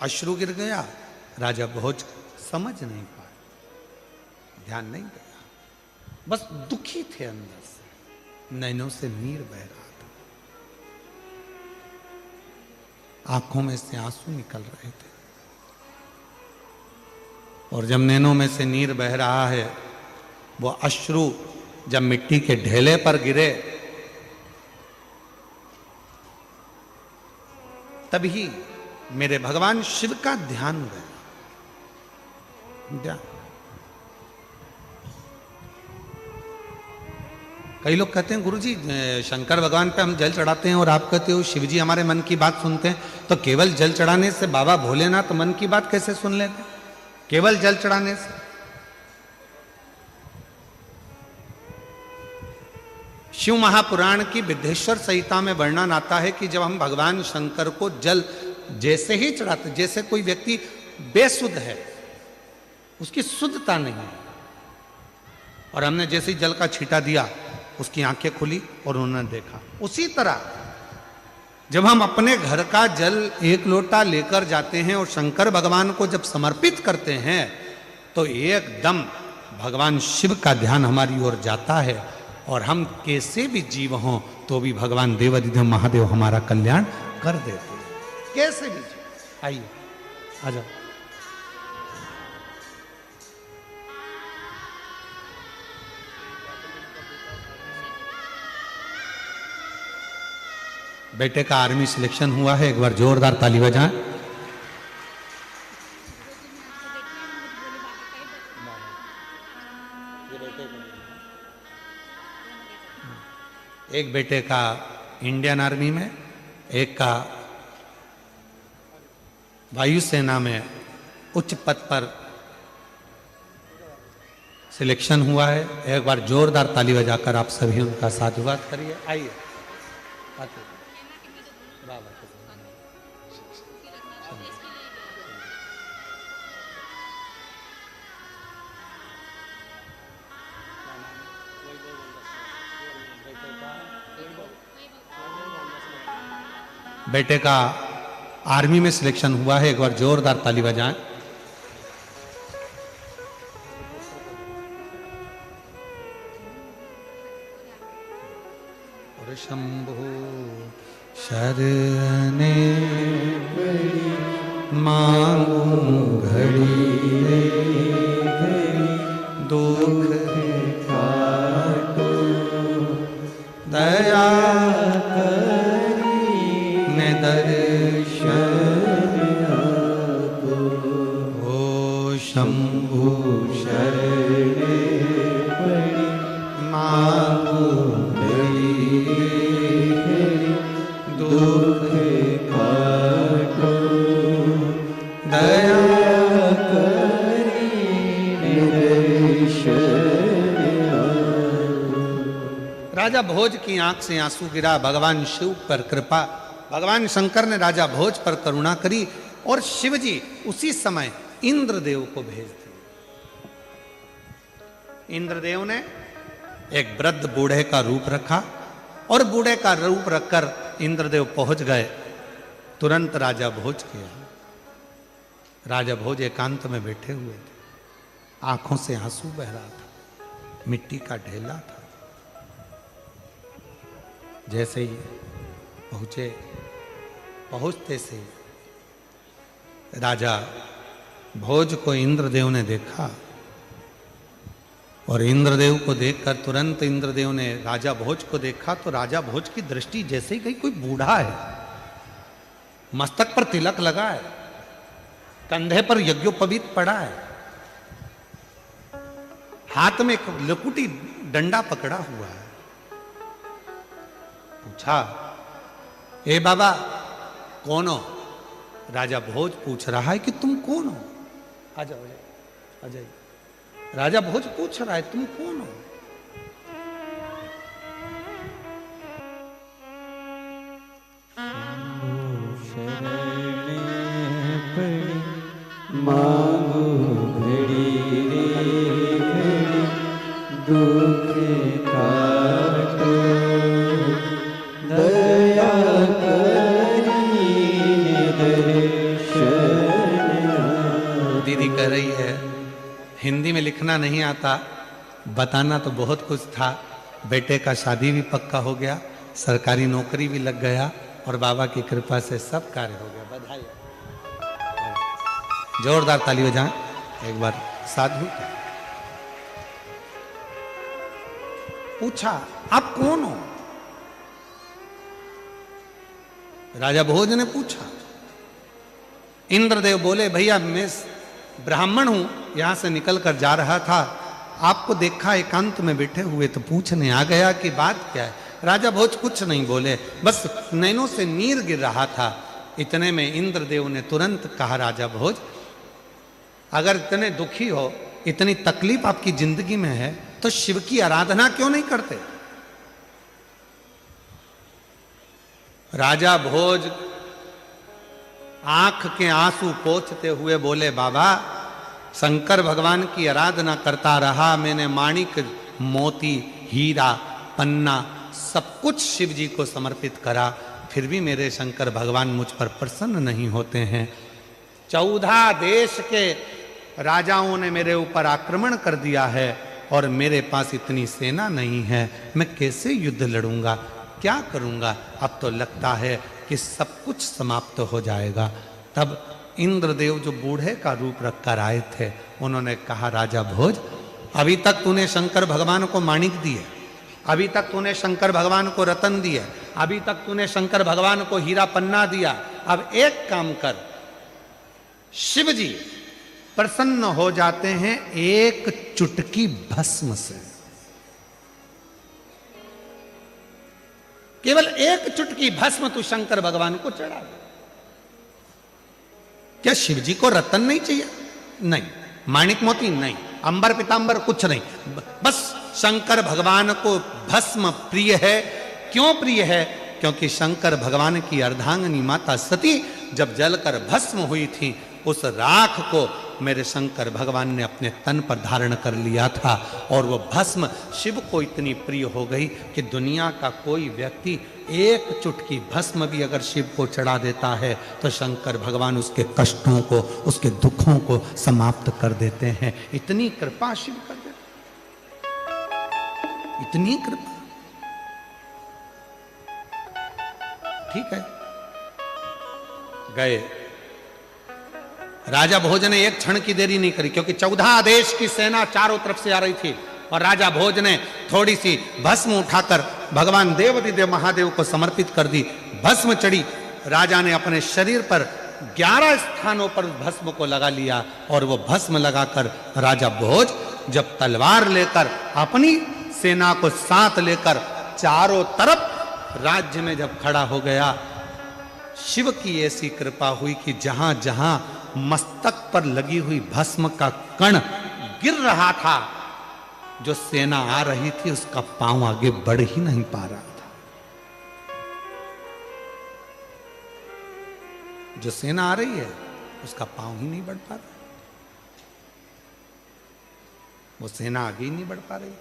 अश्रु गिर गया, राजा भोज समझ नहीं पाया, ध्यान नहीं गया, बस दुखी थे अंदर से, नैनों से नीर बह रहा था, आंखों में से आंसू निकल रहे थे। और जब नैनों में से नीर बह रहा है, वो अश्रु जब मिट्टी के ढेले पर गिरे तभी मेरे भगवान शिव का ध्यान गया। कई लोग कहते हैं गुरुजी शंकर भगवान पे हम जल चढ़ाते हैं और आप कहते हो शिव जी हमारे मन की बात सुनते हैं, तो केवल जल चढ़ाने से बाबा भोलेनाथ मन की बात कैसे सुन लेते? केवल जल चढ़ाने से? शिव महापुराण की विद्धेश्वर संहिता में वर्णन आता है कि जब हम भगवान शंकर को जल जैसे ही चढ़ाते, जैसे कोई व्यक्ति बेसुध है, उसकी शुद्धता नहीं है, और हमने जैसे ही जल का छींटा दिया उसकी आंखें खुली और उन्होंने देखा, उसी तरह जब हम अपने घर का जल एक लोटा लेकर जाते हैं और शंकर भगवान को जब समर्पित करते हैं तो एकदम भगवान शिव का ध्यान हमारी ओर जाता है, और हम कैसे भी जीव हों तो भी भगवान देवाधिदेव महादेव हमारा कल्याण कर देते हैं, कैसे भी जीव। आइए आ जाओ। बेटे का आर्मी सिलेक्शन हुआ है, एक बार जोरदार ताली बजाएं। एक बेटे का इंडियन आर्मी में, एक का वायुसेना में उच्च पद पर सिलेक्शन हुआ है। एक बार जोरदार ताली बजाकर आप सभी उनका साधुवाद करिए। आइए आते। बेटे का आर्मी में सिलेक्शन हुआ है, एक बार जोरदार ताली बजाएं। और शंभो शरणे मांगू घड़ी दुख काटो दया शंभु शरणे पड़ी मांगू घड़ी दुख काटो दया करी राजा भोज की आंख से आंसू गिरा। भगवान शिव पर कृपा, भगवान शंकर ने राजा भोज पर करुणा करी और शिव जी उसी समय इंद्रदेव को भेज दिए। इंद्रदेव ने एक वृद्ध बूढ़े का रूप रखा और बूढ़े का रूप रखकर इंद्रदेव पहुंच गए तुरंत राजा भोज के यहाँ। राजा भोज एकांत में बैठे हुए थे, आंखों से आंसू बह रहा था, मिट्टी का ढेला था। जैसे ही पहुंचते से राजा भोज को इंद्रदेव ने देखा और इंद्रदेव को देखकर तुरंत इंद्रदेव ने राजा भोज को देखा तो राजा भोज की दृष्टि जैसे ही गई, कोई बूढ़ा है, मस्तक पर तिलक लगा है, कंधे पर यज्ञोपवीत पड़ा है, हाथ में एक लकुटी डंडा पकड़ा हुआ है। पूछा, ए बाबा कौन हो? राजा भोज पूछ रहा है कि तुम कौन हो? आ जाओ आ जाइए। राजा भोज पूछ रहा है तुम कौन हो? शरणे पड़ी मांगू घड़ी रे घड़ी दुख काटो दया दीदी कह रही है हिंदी में लिखना नहीं आता, बताना तो बहुत कुछ था। बेटे का शादी भी पक्का हो गया, सरकारी नौकरी भी लग गया और बाबा की कृपा से सब कार्य हो गया। बधाई। जोरदार ताली बजाएं एक बार साधु। पूछा आप कौन हो? राजा भोज ने पूछा। इंद्रदेव बोले भैया मैं ब्राह्मण हूं, यहां से निकलकर जा रहा था, आपको देखा एकांत में बैठे हुए तो पूछने आ गया कि बात क्या है। राजा भोज कुछ नहीं बोले, बस नैनों से नीर गिर रहा था। इतने में इंद्रदेव ने तुरंत कहा राजा भोज अगर इतने दुखी हो, इतनी तकलीफ आपकी जिंदगी में है तो शिव की आराधना क्यों नहीं करते? राजा भोज आंख के आंसू पोंछते हुए बोले बाबा शंकर भगवान की आराधना करता रहा, मैंने माणिक मोती हीरा पन्ना सब कुछ शिव जी को समर्पित करा, फिर भी मेरे शंकर भगवान मुझ पर प्रसन्न नहीं होते हैं। 14 देश के राजाओं ने मेरे ऊपर आक्रमण कर दिया है और मेरे पास इतनी सेना नहीं है, मैं कैसे युद्ध लड़ूंगा, क्या करूंगा? अब तो लगता है कि सब कुछ समाप्त हो जाएगा। तब इंद्रदेव जो बूढ़े का रूप रखकर आए थे उन्होंने कहा राजा भोज अभी तक तूने शंकर भगवान को माणिक दिए, अभी तक तूने शंकर भगवान को रतन दिए, अभी तक तूने शंकर भगवान को हीरा पन्ना दिया, अब एक काम कर, शिव जी प्रसन्न हो जाते हैं एक चुटकी भस्म से, केवल एक चुटकी भस्म तू शंकर भगवान को चढ़ा दे। क्या शिव जी को रतन नहीं चाहिए? नहीं, माणिक मोती नहीं, अंबर पीतांबर कुछ नहीं, बस शंकर भगवान को भस्म प्रिय है। क्यों प्रिय है? क्योंकि शंकर भगवान की अर्धांगिनी माता सती जब जलकर भस्म हुई थी, उस राख को मेरे शंकर भगवान ने अपने तन पर धारण कर लिया था और वो भस्म शिव को इतनी प्रिय हो गई कि दुनिया का कोई व्यक्ति एक चुटकी भस्म भी अगर शिव को चढ़ा देता है तो शंकर भगवान उसके कष्टों को, उसके दुखों को समाप्त कर देते हैं। इतनी कृपा शिव कर देते, इतनी कृपा। ठीक है, गए। राजा भोज ने एक क्षण की देरी नहीं करी, क्योंकि 14 देश की सेना चारों तरफ से आ रही थी और राजा भोज ने थोड़ी सी भस्म उठाकर भगवान देवाधिदेव महादेव को समर्पित कर दी। भस्म चढ़ी, राजा ने अपने शरीर पर 11 स्थानों पर भस्म को लगा लिया और वो भस्म लगाकर राजा भोज जब तलवार लेकर अपनी सेना को साथ लेकर चारों तरफ राज्य में जब खड़ा हो गया, शिव की ऐसी कृपा हुई कि जहां जहां मस्तक पर लगी हुई भस्म का कण गिर रहा था, जो सेना आ रही थी उसका पांव आगे बढ़ ही नहीं पा रहा था। जो सेना आ रही है उसका पांव ही नहीं बढ़ पा रहा, वो सेना आगे ही नहीं बढ़ पा रही।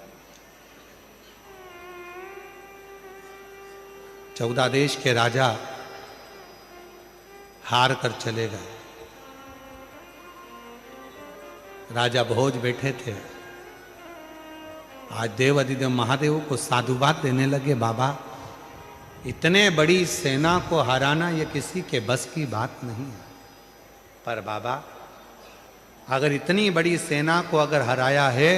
14 देश के राजा हार कर चले गए। राजा भोज बैठे थे, आज देवाधिदेव महादेव को साधुवाद देने लगे, बाबा इतने बड़ी सेना को हराना ये किसी के बस की बात नहीं है, पर बाबा अगर इतनी बड़ी सेना को अगर हराया है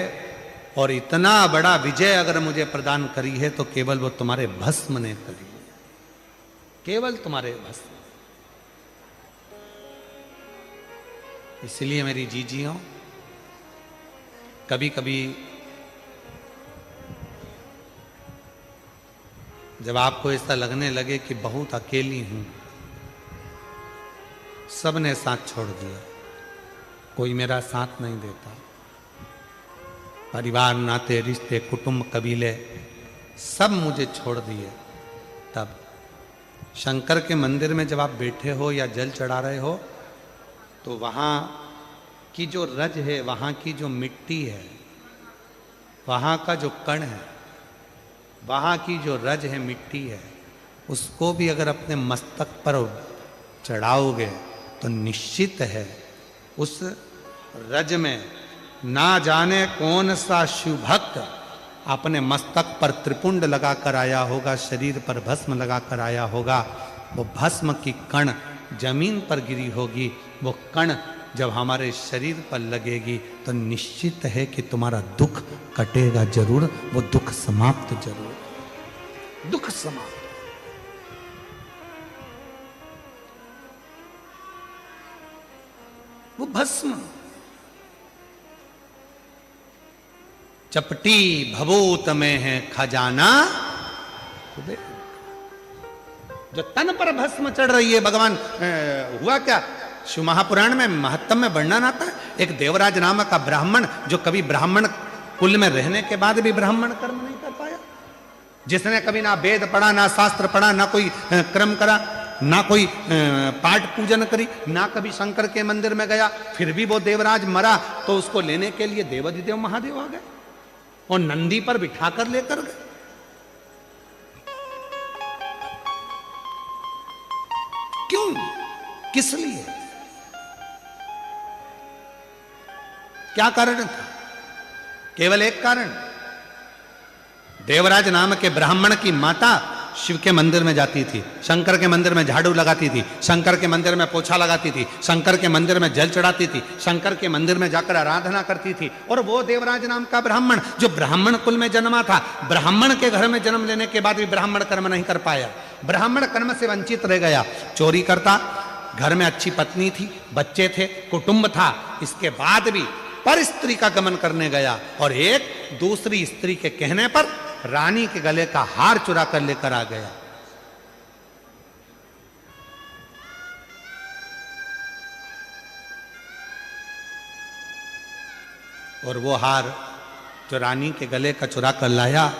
और इतना बड़ा विजय अगर मुझे प्रदान करी है तो केवल वो तुम्हारे भस्म ने करी है, केवल तुम्हारे भस्म। इसलिए मेरी जीजियों, कभी कभी जब आपको ऐसा लगने लगे कि बहुत अकेली हूं, सब ने साथ छोड़ दिया, कोई मेरा साथ नहीं देता, परिवार नाते रिश्ते कुटुंब कबीले सब मुझे छोड़ दिए, तब शंकर के मंदिर में जब आप बैठे हो या जल चढ़ा रहे हो तो वहाँ की जो रज है, वहाँ की जो मिट्टी है, वहाँ का जो कण है, वहाँ की जो रज है, मिट्टी है, उसको भी अगर अपने मस्तक पर चढ़ाओगे तो निश्चित है उस रज में ना जाने कौन सा शिव भक्त अपने मस्तक पर त्रिपुंड लगाकर आया होगा, शरीर पर भस्म लगाकर आया होगा, वो भस्म की कण जमीन पर गिरी होगी, वो कण जब हमारे शरीर पर लगेगी तो निश्चित है कि तुम्हारा दुख कटेगा जरूर, वो दुख समाप्त जरूर, दुख समाप्त। वो भस्म चपटी भभूत में है खजाना, जो तन पर भस्म चढ़ रही है। भगवान हुआ क्या, शिव महापुराण में महत्तम में वर्णन आता है, एक देवराज नामक का ब्राह्मण, जो कभी ब्राह्मण कुल में रहने के बाद भी ब्राह्मण कर्म नहीं कर पाया, जिसने कभी ना वेद पढ़ा, ना शास्त्र पढ़ा, ना कोई क्रम करा, ना कोई पाठ पूजन करी, ना कभी शंकर के मंदिर में गया, फिर भी वो देवराज मरा तो उसको लेने के लिए देवाधिदेव महादेव आ गए और नंदी पर बिठाकर लेकर गए। क्यों, किस लिए, क्या कारण था? केवल एक कारण, देवराज नाम के ब्राह्मण की माता शिव के मंदिर में जाती थी, शंकर के मंदिर में झाड़ू लगाती थी, शंकर के मंदिर में पोछा लगाती थी, शंकर के मंदिर में जल चढ़ाती थी, शंकर के मंदिर में जाकर आराधना करती थी। और वो देवराज नाम का ब्राह्मण, जो ब्राह्मण कुल में जन्मा था, ब्राह्मण के घर में जन्म लेने के बाद भी ब्राह्मण कर्म नहीं कर पाया, ब्राह्मण कर्म से वंचित रह गया, चोरी करता, घर में अच्छी पत्नी थी, बच्चे थे, कुटुंब था, इसके बाद भी पर स्त्री का गमन करने गया और एक दूसरी स्त्री के कहने पर रानी के गले का हार चुरा कर लेकर आ गया। और वो हार जो रानी के गले का चुरा कर लाया,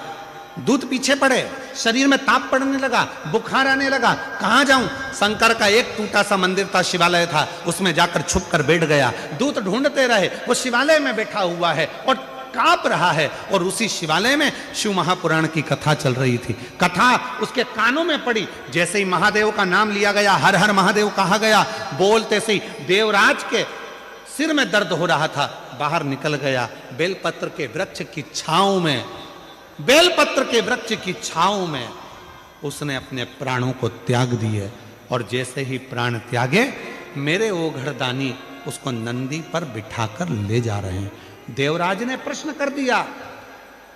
दूध पीछे पड़े, शरीर में ताप पड़ने लगा, बुखार आने लगा, कहां जाऊं? शंकर का एक टूटा सा मंदिर था, शिवालय था, उसमें जाकर छुप कर बैठ गया। दूत ढूंढते रहे, वो शिवालय में बैठा हुआ है और कांप रहा है, और उसी शिवालय में शिव महापुराण की कथा चल रही थी। कथा उसके कानों में पड़ी, जैसे ही महादेव का नाम लिया गया, हर हर महादेव कहा गया, बोलते से ही देवराज के सिर में दर्द हो रहा था, बाहर निकल गया, बेलपत्र के वृक्ष की छांव में, बेलपत्र के वृक्ष की छांव में उसने अपने प्राणों को त्याग दिए। और जैसे ही प्राण त्यागे, मेरे ओघड़दानी उसको नंदी पर बिठाकर ले जा रहे हैं। देवराज ने प्रश्न कर दिया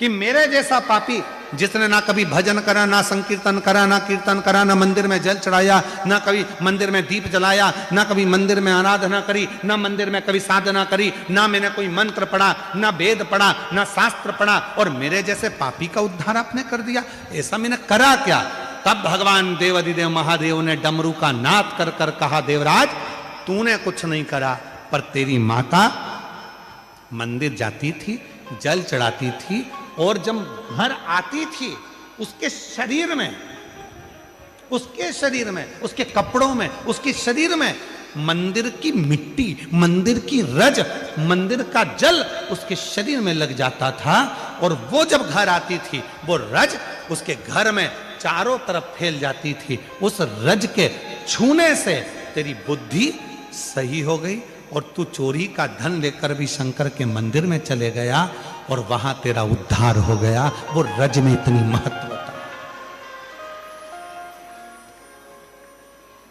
कि मेरे जैसा पापी, जिसने ना कभी भजन करा, ना संकीर्तन करा, ना कीर्तन करा, ना मंदिर में जल चढ़ाया, ना कभी मंदिर में दीप जलाया, ना कभी मंदिर में आराधना करी, ना मंदिर में कभी साधना करी, ना मैंने कोई मंत्र पढ़ा, ना वेद पढ़ा, ना शास्त्र पढ़ा, और मेरे जैसे पापी का उद्धार आपने कर दिया, ऐसा मैंने करा क्या? तब भगवान देवाधिदेव महादेव ने डमरू का नाद कर कर कहा, देवराज तूने कुछ नहीं करा, पर तेरी माता मंदिर जाती थी, जल चढ़ाती थी, और जब घर आती थी उसके शरीर में, उसके कपड़ों में, उसके शरीर में मंदिर की मिट्टी, मंदिर की रज, मंदिर का जल उसके शरीर में लग जाता था। और वो जब घर आती थी, वो रज उसके घर में चारों तरफ फैल जाती थी। उस रज के छूने से तेरी बुद्धि सही हो गई और तू चोरी का धन लेकर भी शंकर के मंदिर में चले गया और वहां तेरा उद्धार हो गया। वो रज में इतनी महत्व था,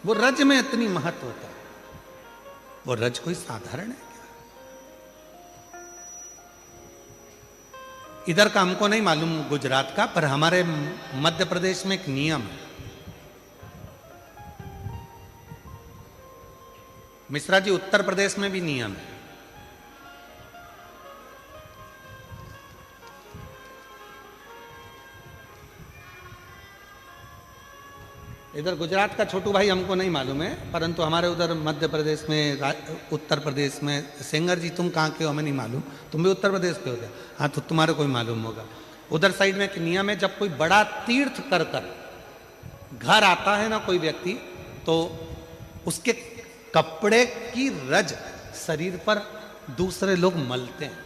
वो रज में इतनी महत्व था। वो रज कोई साधारण है क्या? इधर का हमको नहीं मालूम गुजरात का, पर हमारे मध्य प्रदेश में एक नियम है, मिश्रा जी उत्तर प्रदेश में भी नियम है। इधर गुजरात का छोटू भाई हमको नहीं मालूम है, परंतु हमारे उधर मध्य प्रदेश में, उत्तर प्रदेश में, सेंगर जी तुम कहाँ के हो हमें नहीं मालूम, तुम भी उत्तर प्रदेश के हो क्या? हाँ, तो तुम्हारे कोई मालूम होगा। उधर साइड में एक नियम है, जब कोई बड़ा तीर्थ कर कर घर आता है ना कोई व्यक्ति, तो उसके कपड़े की रज शरीर पर दूसरे लोग मलते हैं।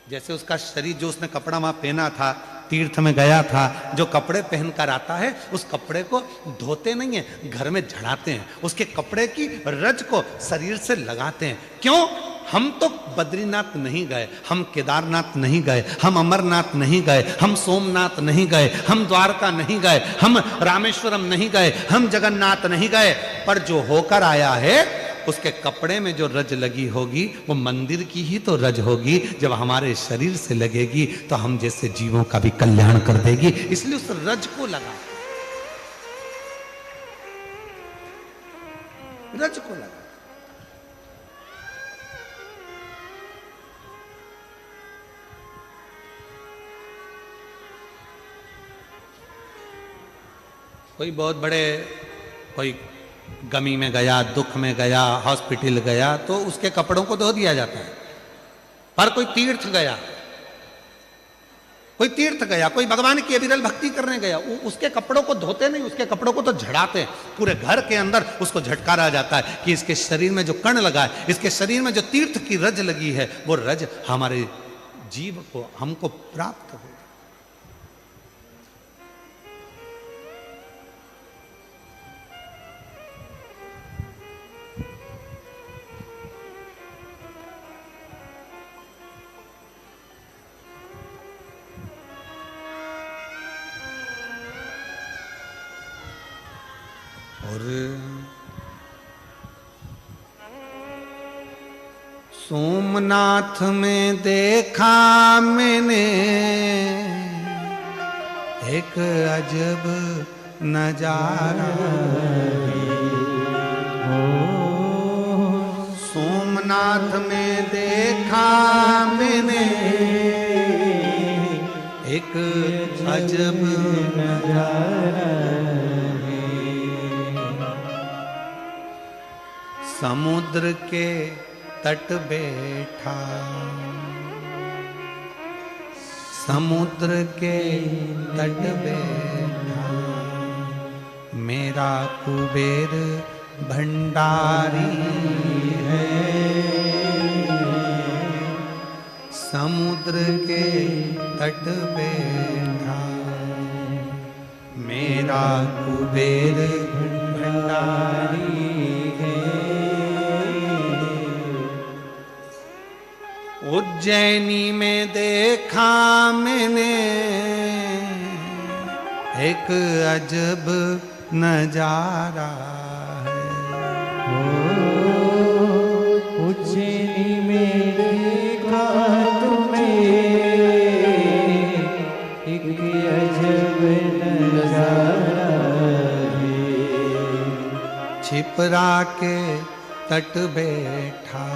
जैसे उसका शरीर, जो उसने कपड़ा वहां पहना था, तीर्थ में गया था, जो कपड़े पहनकर आता है, उस कपड़े को धोते नहीं है, घर में झड़ाते हैं, उसके कपड़े की रज को शरीर से लगाते हैं। क्यों? हम तो बद्रीनाथ नहीं गए, हम केदारनाथ नहीं गए, हम अमरनाथ नहीं गए, हम सोमनाथ नहीं गए, हम द्वारका नहीं गए, हम रामेश्वरम नहीं गए, हम जगन्नाथ नहीं गए, पर जो होकर आया है उसके कपड़े में जो रज लगी होगी वो मंदिर की ही तो रज होगी, जब हमारे शरीर से लगेगी तो हम जैसे जीवों का भी कल्याण कर देगी। इसलिए उस रज को लगा, रज को लगा। कोई बहुत बड़े, कोई गमी में गया, दुख में गया, हॉस्पिटल गया तो उसके कपड़ों को धो दिया जाता है। पर कोई तीर्थ गया, कोई तीर्थ गया, कोई भगवान की अविरल भक्ति करने गया, उसके कपड़ों को धोते नहीं, उसके कपड़ों को तो झड़ाते हैं। पूरे घर के अंदर उसको झटकारा जाता है कि इसके शरीर में जो कण लगा है, इसके शरीर में जो तीर्थ की रज लगी है, वो रज हमारे जीव को, हमको प्राप्त हो। और सोमनाथ में देखा मैंने एक अजब नजारा, सोमनाथ में देखा मैंने एक अजब नजारा, समुद्र के तट बैठा, समुद्र के तट बैठा मेरा कुबेर भंडारी है, समुद्र के तट बैठा मेरा कुबेर भंडारी है। उज्जैनी में देखा मैंने एक अजब नजारा है, उज्जैनी में देखा तुम्हें एक अजब नजारा है, छिपरा के तट बैठा,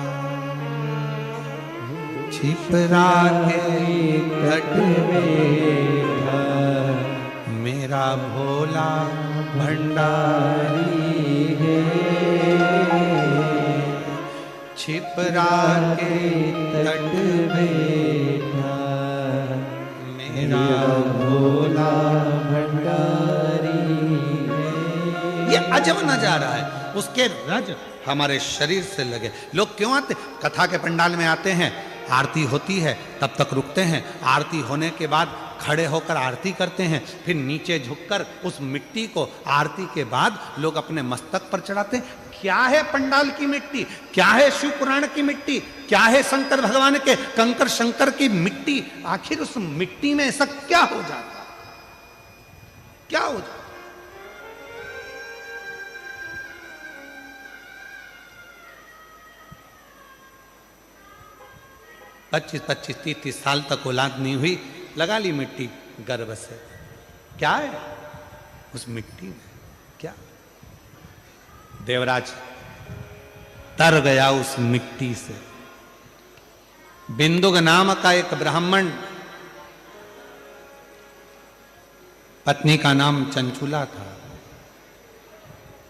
छिपरा के तट बैठा मेरा भोला भंडारी है, छिपरा के तट बैठा मेरा भोला भंडारी है। ये अजब नजारा है, उसके रज हमारे शरीर से लगे। लोग क्यों आते? कथा के पंडाल में आते हैं, आरती होती है, तब तक रुकते हैं, आरती होने के बाद खड़े होकर आरती करते हैं, फिर नीचे झुककर उस मिट्टी को आरती के बाद लोग अपने मस्तक पर चढ़ाते हैं। क्या है पंडाल की मिट्टी, क्या है शिव पुराण की मिट्टी, क्या है शंकर भगवान के कंकर शंकर की मिट्टी, आखिर उस मिट्टी में ऐसा क्या हो जाता, क्या हो जाता? पच्चीस 30 साल तक औलाद नहीं हुई, लगा ली मिट्टी गर्भ से। क्या है उस मिट्टी में? क्या? देवराज तर गया उस मिट्टी से। बिंदुक नाम का एक ब्राह्मण, पत्नी का नाम चंचुला था,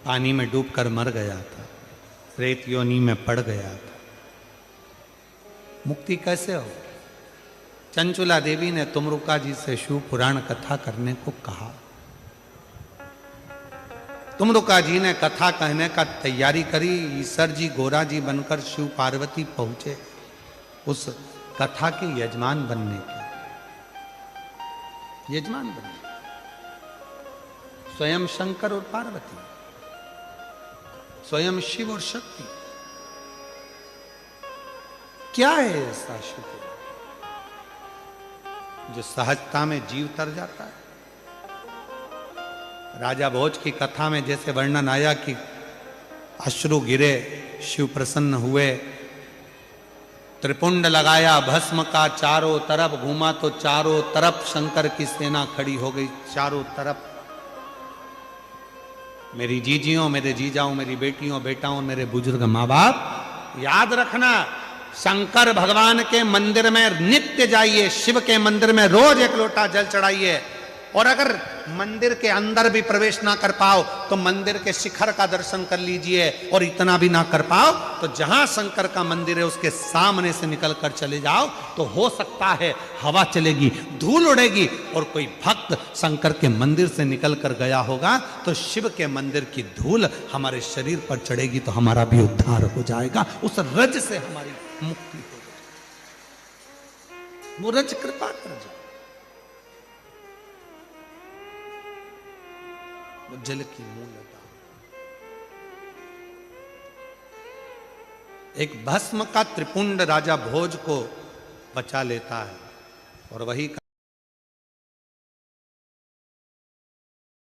पानी में डूबकर मर गया था, रेत योनि में पड़ गया था। मुक्ति कैसे हो? चंचुला देवी ने तुमरुका जी से शिव पुराण कथा करने को कहा। तुमरुका जी ने कथा कहने का तैयारी करी। ईश्वर जी गोरा जी बनकर शिव पार्वती पहुंचे उस कथा के यजमान बनने के, यजमान बने स्वयं शंकर और पार्वती, स्वयं शिव और शक्ति। क्या है ऐसा शिव जो सहजता में जीव तर जाता है? राजा भोज की कथा में जैसे वर्णन आया कि अश्रु गिरे, शिव प्रसन्न हुए, त्रिपुंड लगाया, भस्म का चारों तरफ घूमा तो चारों तरफ शंकर की सेना खड़ी हो गई, चारों तरफ। मेरी जीजियों, मेरे जीजाओं, मेरी बेटियों, बेटाओं, मेरे बुजुर्ग माँ बाप, याद रखना, शंकर भगवान के मंदिर में नित्य जाइए, शिव के मंदिर में रोज एक लोटा जल चढ़ाइए। और अगर मंदिर के अंदर भी प्रवेश ना कर पाओ तो मंदिर के शिखर का दर्शन कर लीजिए, और इतना भी ना कर पाओ तो जहां शंकर का मंदिर है उसके सामने से निकल कर चले जाओ, तो हो सकता है हवा चलेगी, धूल उड़ेगी, और कोई भक्त शंकर के मंदिर से निकल कर गया होगा तो शिव के मंदिर की धूल हमारे शरीर पर चढ़ेगी, तो हमारा भी उद्धार हो जाएगा, उस रज से हमारी मुक्ति हो जाएगी। वो रज कृपा कर जाए, जल की मूलता। एक भस्म का त्रिपुंड राजा भोज को बचा लेता है, और वही